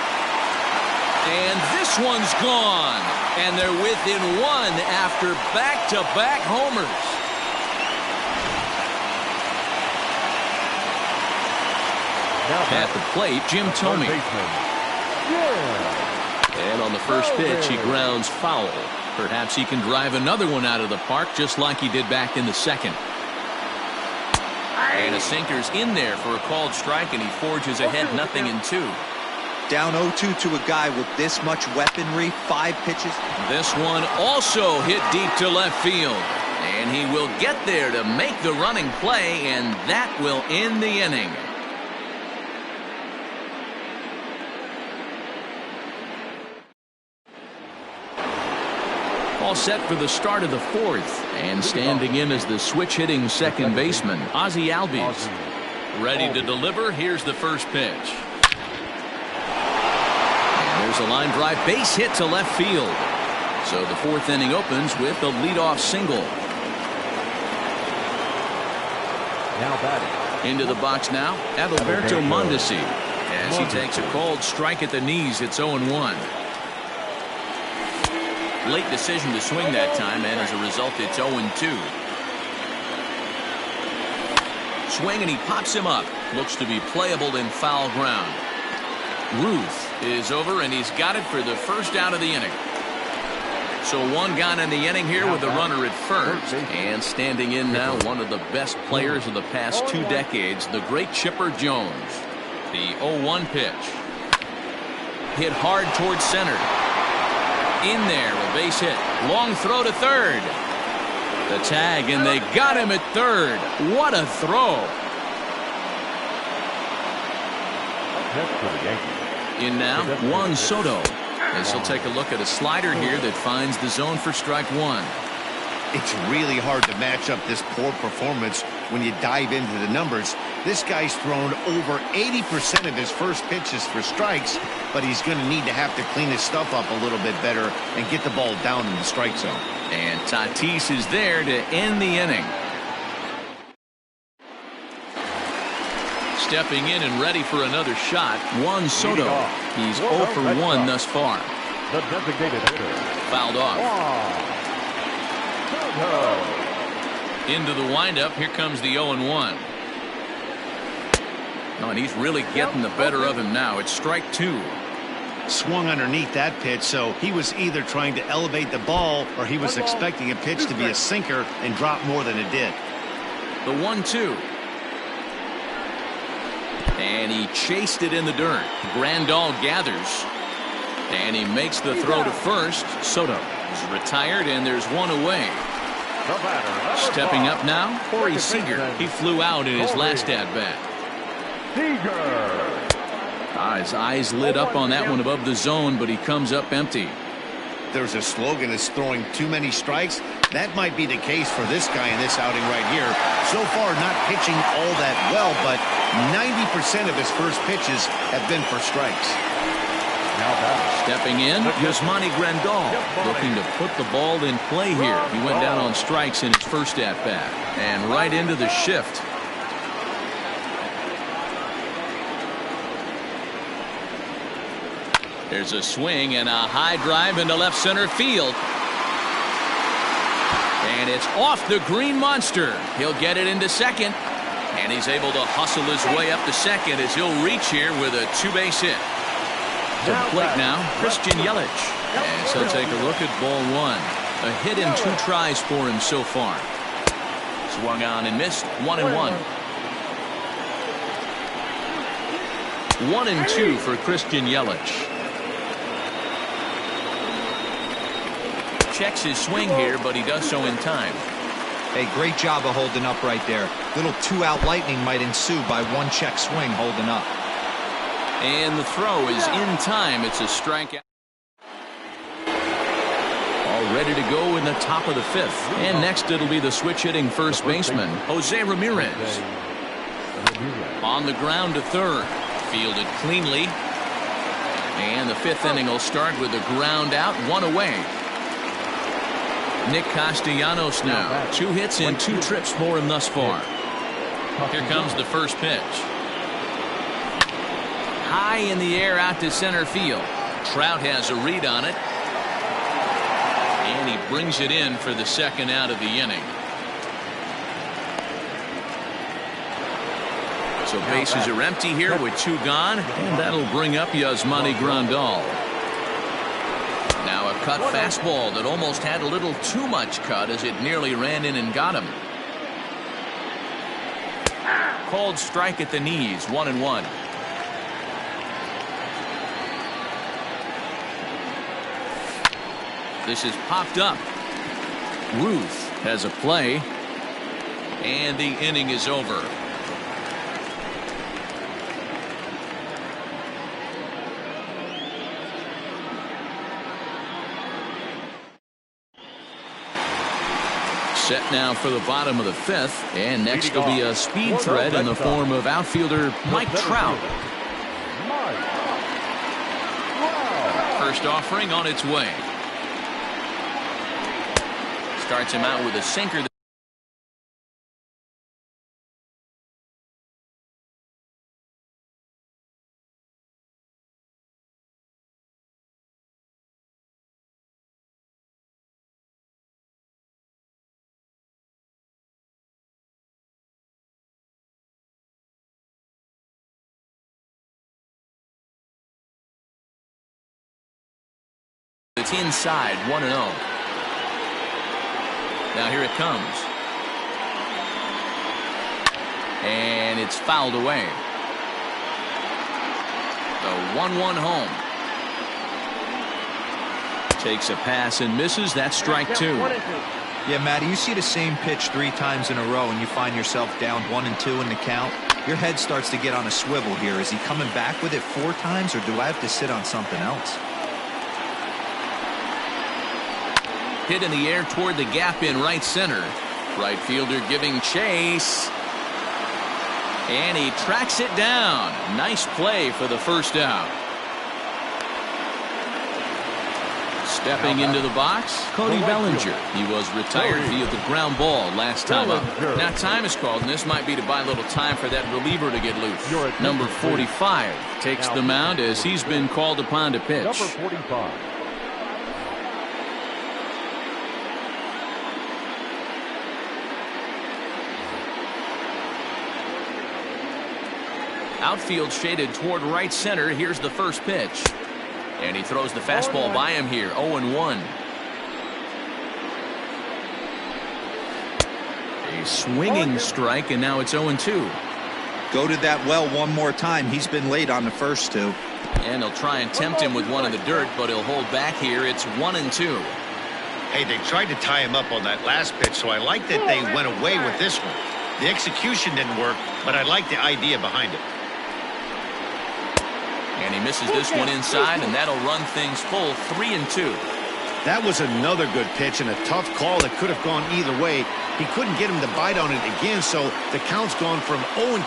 And this one's gone. And they're within 1 after back-to-back homers. At the plate, Jim Thome. And on the first pitch, he grounds foul. Perhaps he can drive another one out of the park just like he did back in the second. And a sinker's in there for a called strike, and he forges ahead 0-2. Down 0-2 to a guy with this much weaponry, 5 pitches. This one also hit deep to left field. And he will get there to make the running play, and that will end the inning. All set for the start of the 4th, and standing in as the switch-hitting second baseman, Ozzie Albies. Ready to deliver. Here's the first pitch. And there's a line drive base hit to left field. So the 4th inning opens with a leadoff single. Now batting. Into the box now, Adalberto Mondesi. As he takes a called strike at the knees, it's 0-1. Late decision to swing that time, and as a result, it's 0-2. Swing, and he pops him up. Looks to be playable in foul ground. Ruth is over, and he's got it for the first out of the inning. So 1 gone in the inning here with a runner at first. And standing in now, one of the best players of the past 2 decades, the great Chipper Jones. The 0-1 pitch. Hit hard towards center. In there, a base hit. Long throw to third. The tag, and they got him at third. What a throw. In now, Juan Soto. As he'll take a look at a slider here that finds the zone for strike 1. It's really hard to match up this poor performance when you dive into the numbers. This guy's thrown over 80% of his first pitches for strikes, but he's going to need to have to clean his stuff up a little bit better and get the ball down in the strike zone. And Tatis is there to end the inning. Stepping in and ready for another shot, Juan Soto. He's 0 for 1 thus far. The designated hitter. Fouled off. Into the windup. Here comes the 0-1. Oh, and he's really getting the better of him now. It's strike 2. Swung underneath that pitch, so he was either trying to elevate the ball or he was expecting a pitch to be a sinker and drop more than it did. The 1-2. And he chased it in the dirt. Grandal gathers. And he makes the throw to first. Soto is retired, and there's 1 away. Stepping up now, Corey Seager. He flew out in his last at-bat. His eyes lit up on that one above the zone, but he comes up empty. There's a slogan that's throwing too many strikes. That might be the case for this guy in this outing right here. So far, not pitching all that well, but 90% of his first pitches have been for strikes. Stepping in, Yasmani Grandal, looking to put the ball in play here. He went down on strikes in his first at-bat. And right into the shift. There's a swing and a high drive into left center field. And it's off the green monster. He'll get it into second. And he's able to hustle his way up to second as he'll reach here with a two-base hit. To the plate now, Christian Yelich. As he'll take a look at ball one. A hit in 2 tries for him so far. Swung on and missed. 1-1. 1-2 for Christian Yelich. Checks his swing here, but he does so in time. Hey, great job of holding up right there. Little 2-out lightning might ensue by 1 check swing holding up. And the throw is in time. It's a strikeout. All ready to go in the top of the 5th. And next it'll be the switch-hitting first baseman, Jose Ramirez. On the ground to third. Fielded cleanly. And the 5th inning will start with a ground out, 1 away. Nick Castellanos now. 2 hits and 2 trips for him thus far. Here comes the first pitch. High in the air out to center field. Trout has a read on it. And he brings it in for the 2nd out of the inning. So bases are empty here with 2 gone. And that'll bring up Yasmani Grandal. Now a cut fastball that almost had a little too much cut as it nearly ran in and got him. Called strike at the knees, 1-1. This is popped up. Ruth has a play. And the inning is over. Set now for the bottom of the 5th, and next will be a speed threat in the form of outfielder Mike Trout. First offering on its way. Starts him out with a sinker. It's inside, 1-0. Now here it comes. And it's fouled away. The 1-1 home. Takes a pass and misses. That's strike 2. Yeah, Matty, you see the same pitch 3 times in a row and you find yourself down 1-2 in the count. Your head starts to get on a swivel here. Is he coming back with it 4 times, or do I have to sit on something else? Hit in the air toward the gap in right center. Right fielder giving chase. And he tracks it down. Nice play for the first out. Stepping into the box, Cody Bellinger. He was retired via the ground ball last time up. Now time is called, and this might be to buy a little time for that reliever to get loose. Number 45 takes the mound as he's been called upon to pitch. Number 45. Outfield shaded toward right center. Here's the first pitch. And he throws the fastball by him here. 0-1. A swinging strike, and now it's 0-2. Go to that well one more time. He's been late on the first 2. And he'll try and tempt him with one in the dirt, but he'll hold back here. It's 1-2. Hey, they tried to tie him up on that last pitch, so I like that they went away with this one. The execution didn't work, but I like the idea behind it. And he misses this one inside, and that'll run things full. 3-2. That was another good pitch and a tough call that could have gone either way. He couldn't get him to bite on it again, so the count's gone from 0-2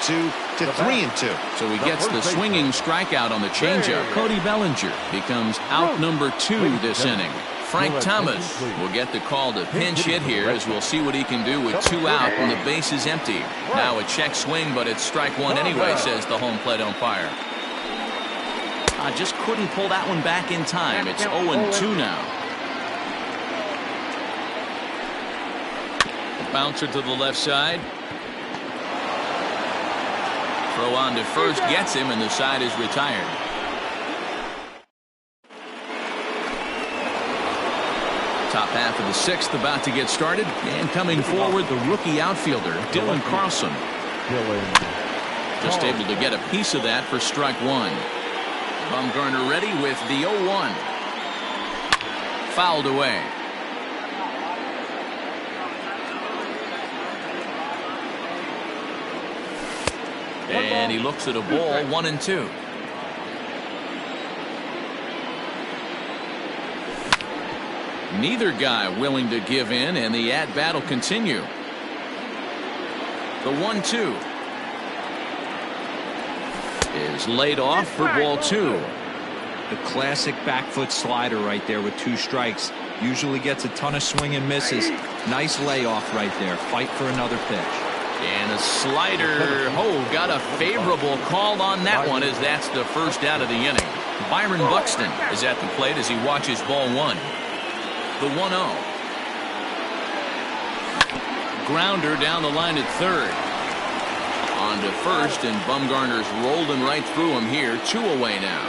to 3-2. So he gets the swinging strikeout on the changeup. Cody Bellinger becomes out number 2 this inning. Frank Thomas will get the call to pinch hit here, as we'll see what he can do with 2 out and the base is empty. Now a check swing, but it's strike 1 anyway, says the home plate umpire. Just couldn't pull that one back in time. It's 0-2 now. Bouncer to the left side. Throw on to first gets him, and the side is retired. Top half of the sixth about to get started, and coming forward, the rookie outfielder Dylan Carlson. Just able to get a piece of that for strike one. Bumgarner ready with the 0-1. Fouled away. And he looks at a ball, 1-2. Neither guy willing to give in, and the at-bat will continue. The 1-2 is laid off for ball two. The classic back foot slider right there with 2 strikes. Usually gets a ton of swing and misses. Nice layoff right there. Fight for another pitch. And a slider. Oh, got a favorable call on that one, as that's the first out of the inning. Byron Buxton is at the plate as he watches ball one. The 1-0. Grounder down the line at third. On to first, and Bumgarner's rolled him right through him here. 2 away now.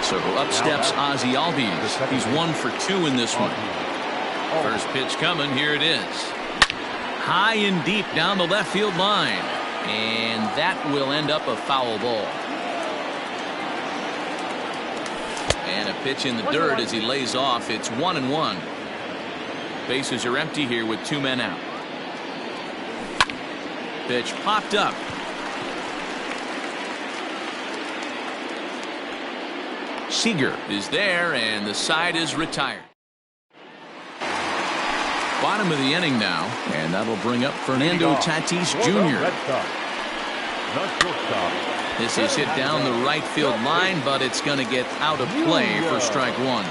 So up steps Ozzie Albies. He's 1 for 2 in this one. First pitch coming. Here it is. High and deep down the left field line. And that will end up a foul ball. And a pitch in the dirt as he lays off. It's 1-1. Bases are empty here with 2 men out. Pitch popped up. Seager is there, and the side is retired. Bottom of the inning now, and that'll bring up Fernando Tatis Jr. This is hit down the right field line, but it's going to get out of play for strike one.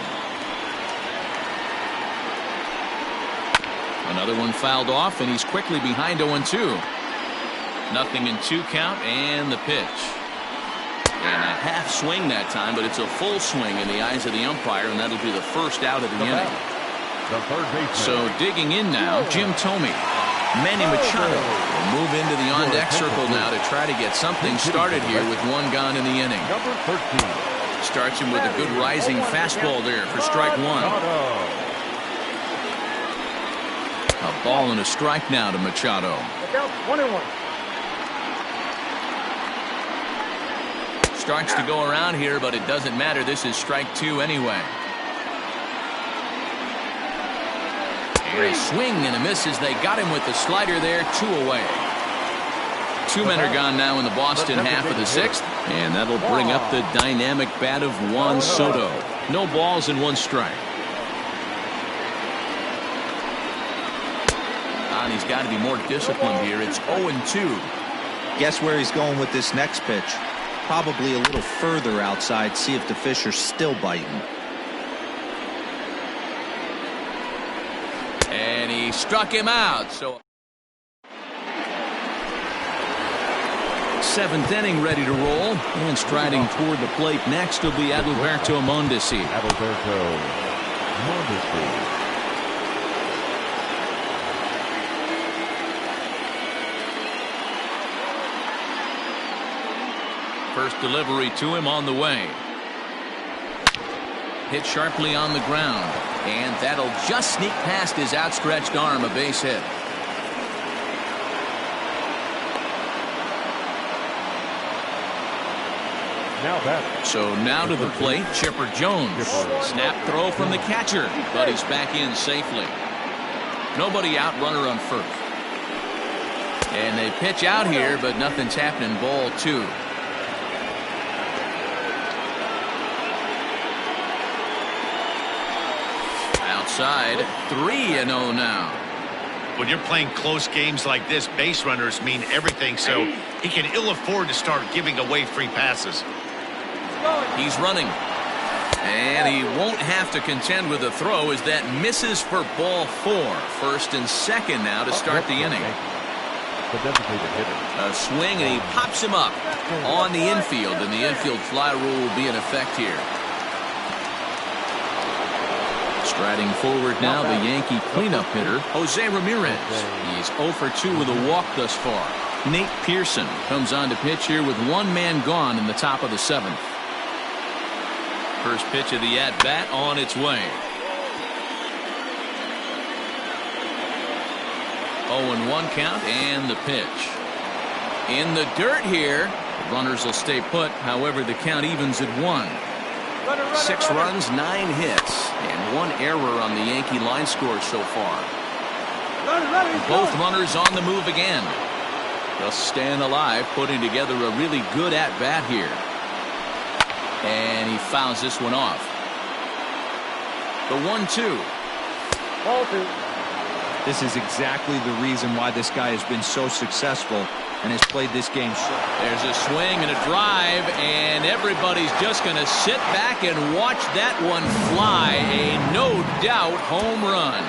Another one fouled off, and he's quickly behind 0-2. Nothing in 2 count, and the pitch. And a half swing that time, but it's a full swing in the eyes of the umpire, and that'll be the first out of the inning. So digging in now, Jim Thome. Manny Machado will move into the on-deck circle now to try to get something started here with 1 gone in the inning. Starts him with a good rising fastball there for strike one. A ball and a strike now to Machado. 1-1. Starts to go around here, but it doesn't matter. This is strike 2 anyway. And a swing and a miss as they got him with the slider there. 2 away. 2 men are gone now in the Boston half of the 6th, and that'll bring up the dynamic bat of Juan Soto. No balls and 1 strike. And he's got to be more disciplined here. It's 0-2. Guess where he's going with this next pitch? Probably a little further outside. See if the fish are still biting. And he struck him out. So 7th inning ready to roll, and striding toward the plate next will be Adalberto Mondesi. First delivery to him on the way. Hit sharply on the ground, and that'll just sneak past his outstretched arm, a base hit. So now to the plate, Chipper Jones. Snap throw from the catcher, but he's back in safely. Nobody out, runner on first. And they pitch out here, but nothing's happening. Ball 2. Outside, 3-0 now. When you're playing close games like this, base runners mean everything, so he can ill afford to start giving away free passes. He's running, and he won't have to contend with a throw as that misses for ball 4. First and second now to start the inning. the designated hitter. A swing, and he pops him up on the infield, and the infield fly rule will be in effect here. Striding forward now, the Yankee cleanup hitter, Jose Ramirez. He's 0 for 2 with a walk thus far. Nate Pearson comes on to pitch here with one man gone in the top of the 7th. First pitch of the at-bat on its way. 0-1 count, and the pitch. In the dirt here. The runners will stay put. However, the count evens at 1. 6 runs, 9 hits, and 1 error on the Yankee line score so far. Both runners on the move again. Just staying alive, putting together a really good at-bat here. And he fouls this one off. The 1-2. Ball 2. This is exactly the reason why this guy has been so successful and has played this game short. There's a swing and a drive, and everybody's just going to sit back and watch that one fly. A no-doubt home run.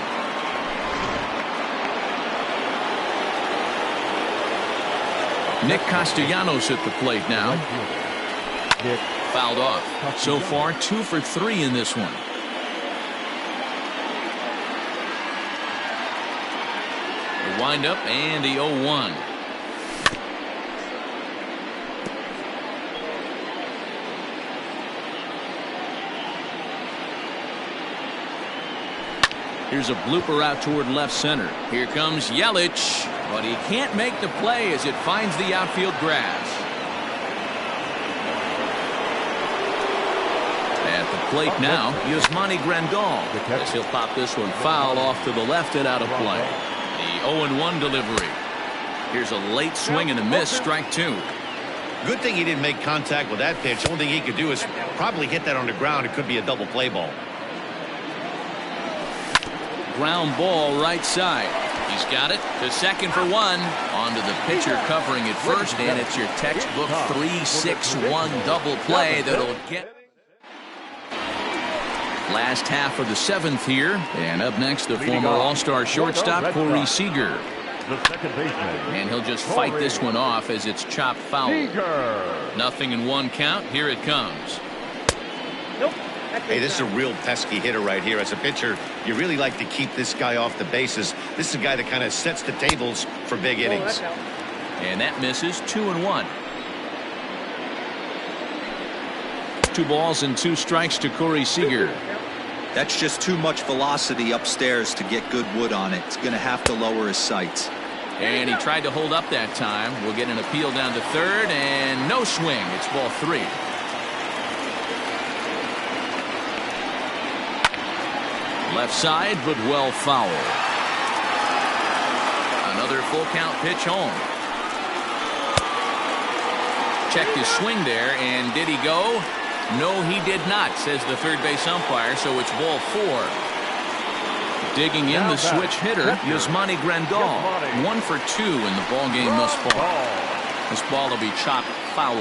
Nick Castellanos at the plate now. Nick Fouled off. So far, 2 for 3 in this one. The windup and the 0-1. Here's a blooper out toward left center. Here comes Yelich, but he can't make the play as it finds the outfield grass. At the plate now, Yasmani Grandal. As he'll pop this one foul off to the left and out of play. The 0-1 delivery. Here's a late swing and a miss, strike 2. Good thing he didn't make contact with that pitch. Only thing he could do is probably hit that on the ground. It could be a double play ball. Ground ball right side. He's got it to second for 1. On to the pitcher covering it first, and it's your textbook 3-6-1 double play that'll get. Last half of the 7th here, and up next the former All-Star shortstop Corey Seager. The second baseman. And he'll just fight this one off as it's chopped foul. Nothing in 1 count. Here it comes. Nope. Hey, this is a real pesky hitter right here. As a pitcher, you really like to keep this guy off the bases. This is a guy that kind of sets the tables for big innings. And that misses. 2-1. 2 balls and 2 strikes to Corey Seager. That's just too much velocity upstairs to get good wood on it. It's going to have to lower his sights. And he tried to hold up that time. We'll get an appeal down to third, and no swing. It's ball 3. Left side, but well fouled. Another full count pitch home. Checked his swing there, and did he go? No, he did not, says the third base umpire, so it's ball 4. Digging in the switch hitter, Yasmani Grandal. 1 for 2 in the ball game thus far. This ball will be chopped foul.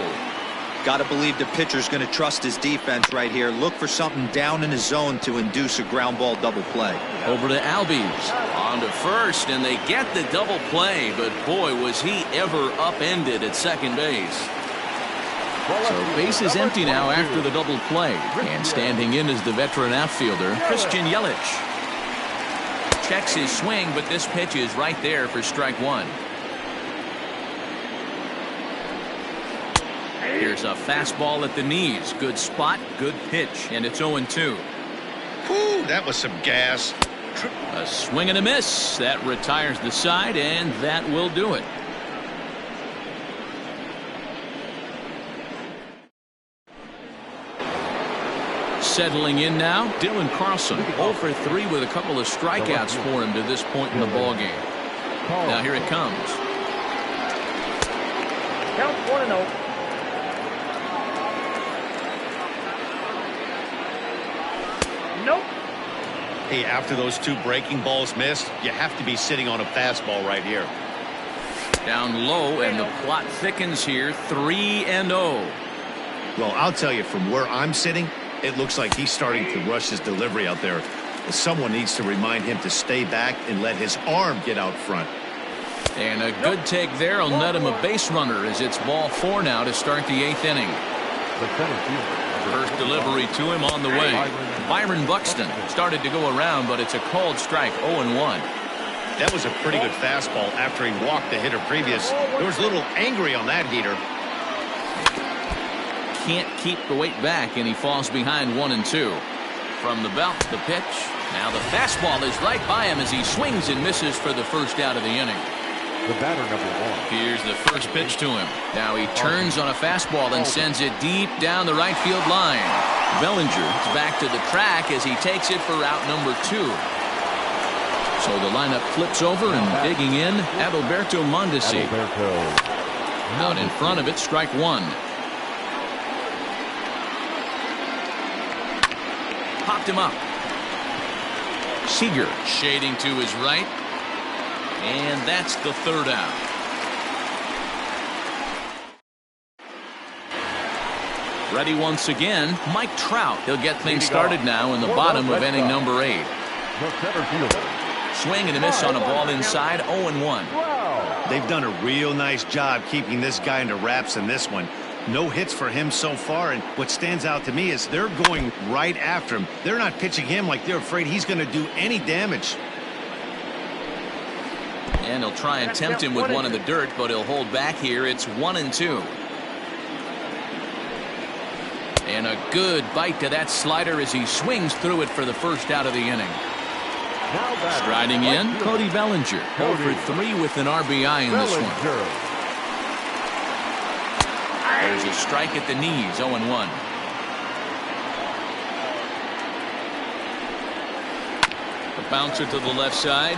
Got to believe the pitcher's going to trust his defense right here. Look for something down in his zone to induce a ground ball double play. Over to Albies. On to first, and they get the double play, but boy, was he ever upended at second base. So base is empty now after the double play. And standing in is the veteran outfielder, Christian Yelich. Checks his swing, but this pitch is right there for strike 1. Here's a fastball at the knees. Good spot, good pitch, and it's 0-2. Whew, that was some gas. A swing and a miss. That retires the side, and that will do it. Settling in now, Dylan Carlson, 0 for 3 with a couple of strikeouts for him to this point in the ballgame. Now here it comes. Count 1-0. Nope. Hey, after those 2 breaking balls missed, you have to be sitting on a fastball right here. Down low, and the plot thickens here, 3-0. Well, I'll tell you, from where I'm sitting, it looks like he's starting to rush his delivery out there. Someone needs to remind him to stay back and let his arm get out front. And a good take there will net him a base runner as it's ball 4 now to start the 8th inning. The center fielder. First delivery to him on the way. Byron Buxton started to go around, but it's a called strike. 0-1. That was a pretty good fastball after he walked the hitter previous. There was a little angry on that heater. Can't keep the weight back, and he falls behind 1-2. From the belt, the pitch. Now the fastball is right by him as he swings and misses for the first out of the inning. The batter, number 1. Here's the first pitch to him. Now he turns on a fastball and sends it deep down the right field line. Bellinger is back to the track as he takes it for out number 2. So the lineup flips over and digging in, Adalberto Mondesi. Out in front of it, strike 1. Popped him up. Seager shading to his right. And that's the third out. Ready once again, Mike Trout. He'll get things started now in the bottom of inning number 8. The center fielder. Swing and a miss on a ball inside, 0-1. They've done a real nice job keeping this guy into wraps in this one. No hits for him so far, and what stands out to me is they're going right after him. They're not pitching him like they're afraid he's going to do any damage. And he'll try and tempt him with one in the dirt, but he'll hold back here. It's 1-2. And a good bite to that slider as he swings through it for the first out of the inning. Striding in, Cody Bellinger. 0 for 3 with an RBI in this one. There's a strike at the knees, 0-1. The bouncer to the left side.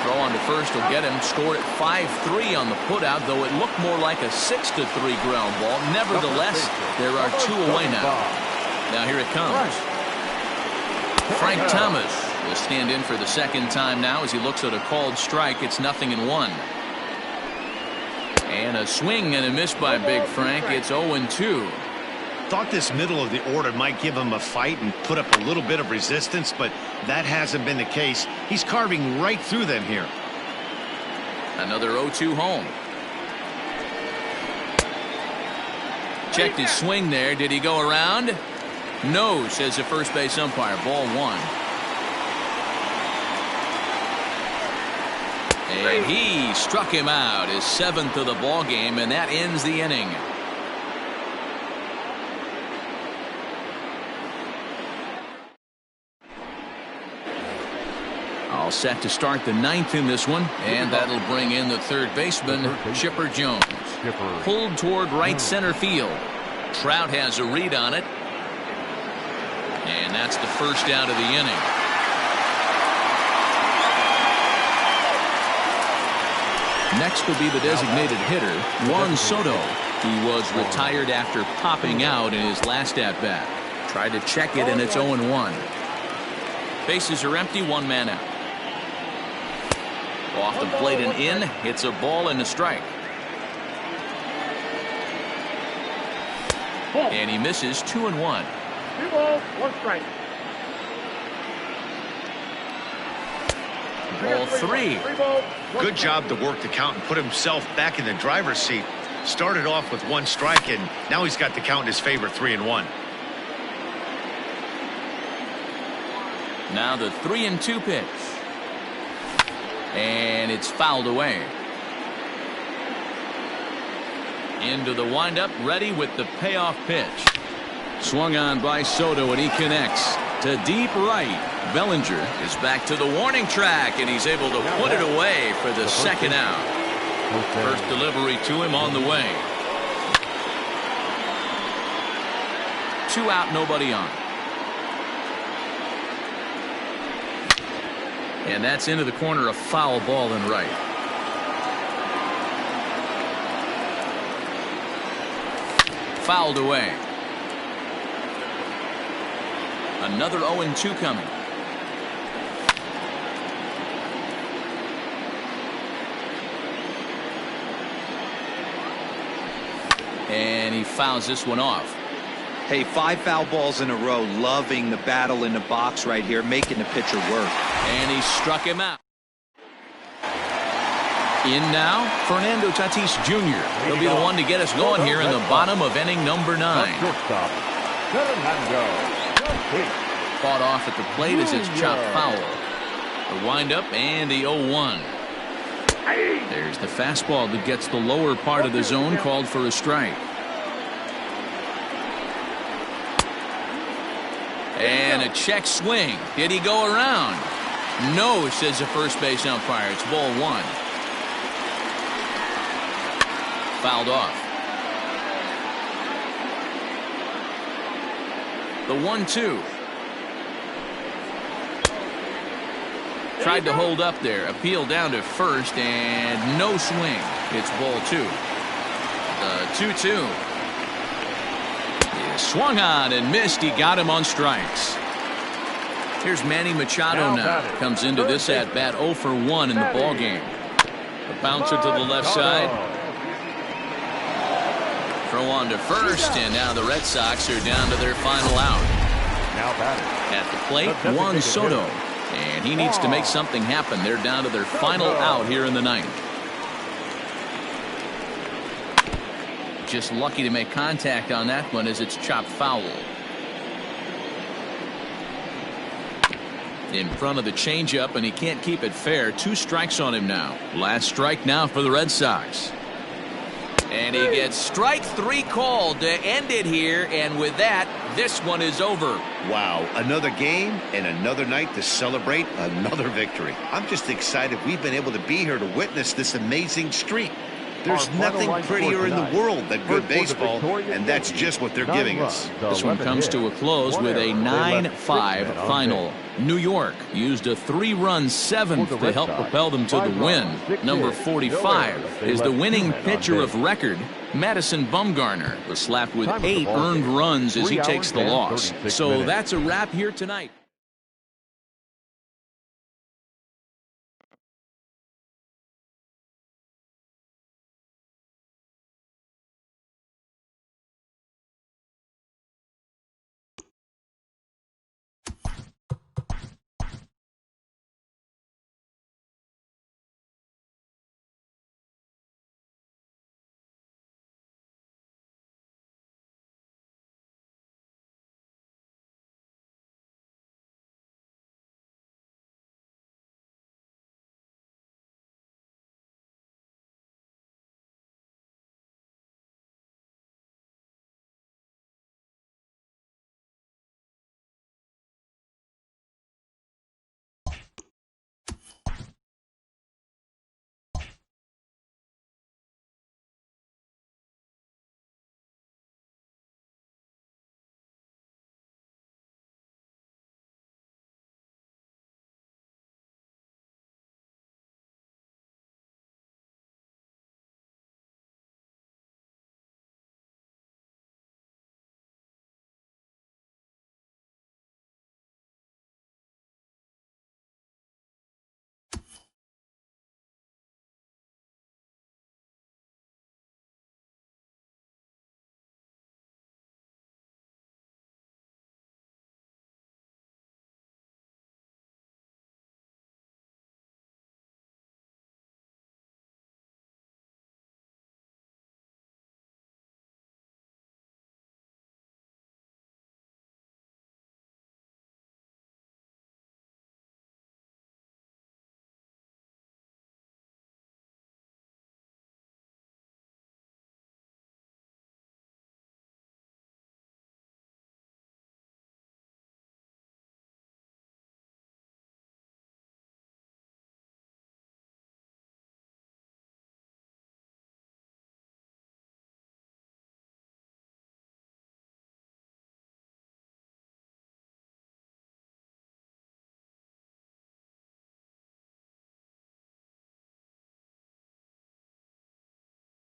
Throw on to first will get him. Scored at 5-3 on the putout, though it looked more like a 6-3 ground ball. Nevertheless, there are 2 away now. Now here it comes. Frank Thomas will stand in for the second time now as he looks at a called strike. It's 0-1. And a swing and a miss by Big Frank. It's 0-2. Thought this middle of the order might give him a fight and put up a little bit of resistance, but that hasn't been the case. He's carving right through them here. Another 0-2 home. Checked his swing there. Did he go around? No, says the first base umpire. Ball 1. And he struck him out, his 7th of the ball game, and that ends the inning. All set to start the 9th in this one, and that'll bring in the third baseman, Chipper Jones. Pulled toward right center field. Trout has a read on it. And that's the first out of the inning. Next will be the designated hitter, Juan Soto. He was retired after popping out in his last at-bat. Tried to check it, and it's 0-1. Bases are empty, 1 man out. Off the plate and in. It's a ball and a strike. And he misses 2-1. 2 balls, 1 strike. Ball 3. Good job to work the count and put himself back in the driver's seat. Started off with 1 strike, and now he's got the count in his favor, 3-1. Now the 3-2 pitch. And it's fouled away. Into the windup, ready with the payoff pitch. Swung on by Soto, and he connects to deep right. Bellinger is back to the warning track, and he's able to put it away for the second out. First delivery to him on the way. 2 out, nobody on. And that's into the corner, a foul ball in right. Fouled away. Another 0-2 coming. And he fouls this one off. Hey, 5 foul balls in a row. Loving the battle in the box right here, making the pitcher work. And he struck him out. In now, Fernando Tatis Jr. He'll be the one to get us going here in the bottom of inning number 9. Shortstop, Fernando Tatis. Fought off at the plate as it's chopped foul. The windup and the 0-1. There's the fastball that gets the lower part of the zone, called for a strike. And a check swing. Did he go around? No, says the first base umpire. It's ball 1. Fouled off. The 1-2. Tried to hold up there. Appeal down to first and no swing. It's ball 2. The 2-2. He swung on and missed. He got him on strikes. Here's Manny Machado now. Comes into this at bat 0 for 1 in the ball game. The bouncer to the left side. Throw on to first, and now the Red Sox are down to their final out. Now batting. At the plate, Juan Soto. And he needs to make something happen. They're down to their final out here in the 9th. Just lucky to make contact on that one as it's chopped foul. In front of the changeup, and he can't keep it fair. 2 strikes on him now. Last strike now for the Red Sox. And he gets strike 3 called to end it here, and with that, this one is over. Wow, another game and another night to celebrate another victory. I'm just excited we've been able to be here to witness this amazing streak. There's nothing prettier in the world than good baseball, and that's just what they're giving us. This one comes to a close with a 9-5 final. New York used a 3-run 7th to help propel them to the win. Number 45 is the winning pitcher of record. Madison Bumgarner was slapped with 8 earned runs as he takes the loss. So that's a wrap here tonight.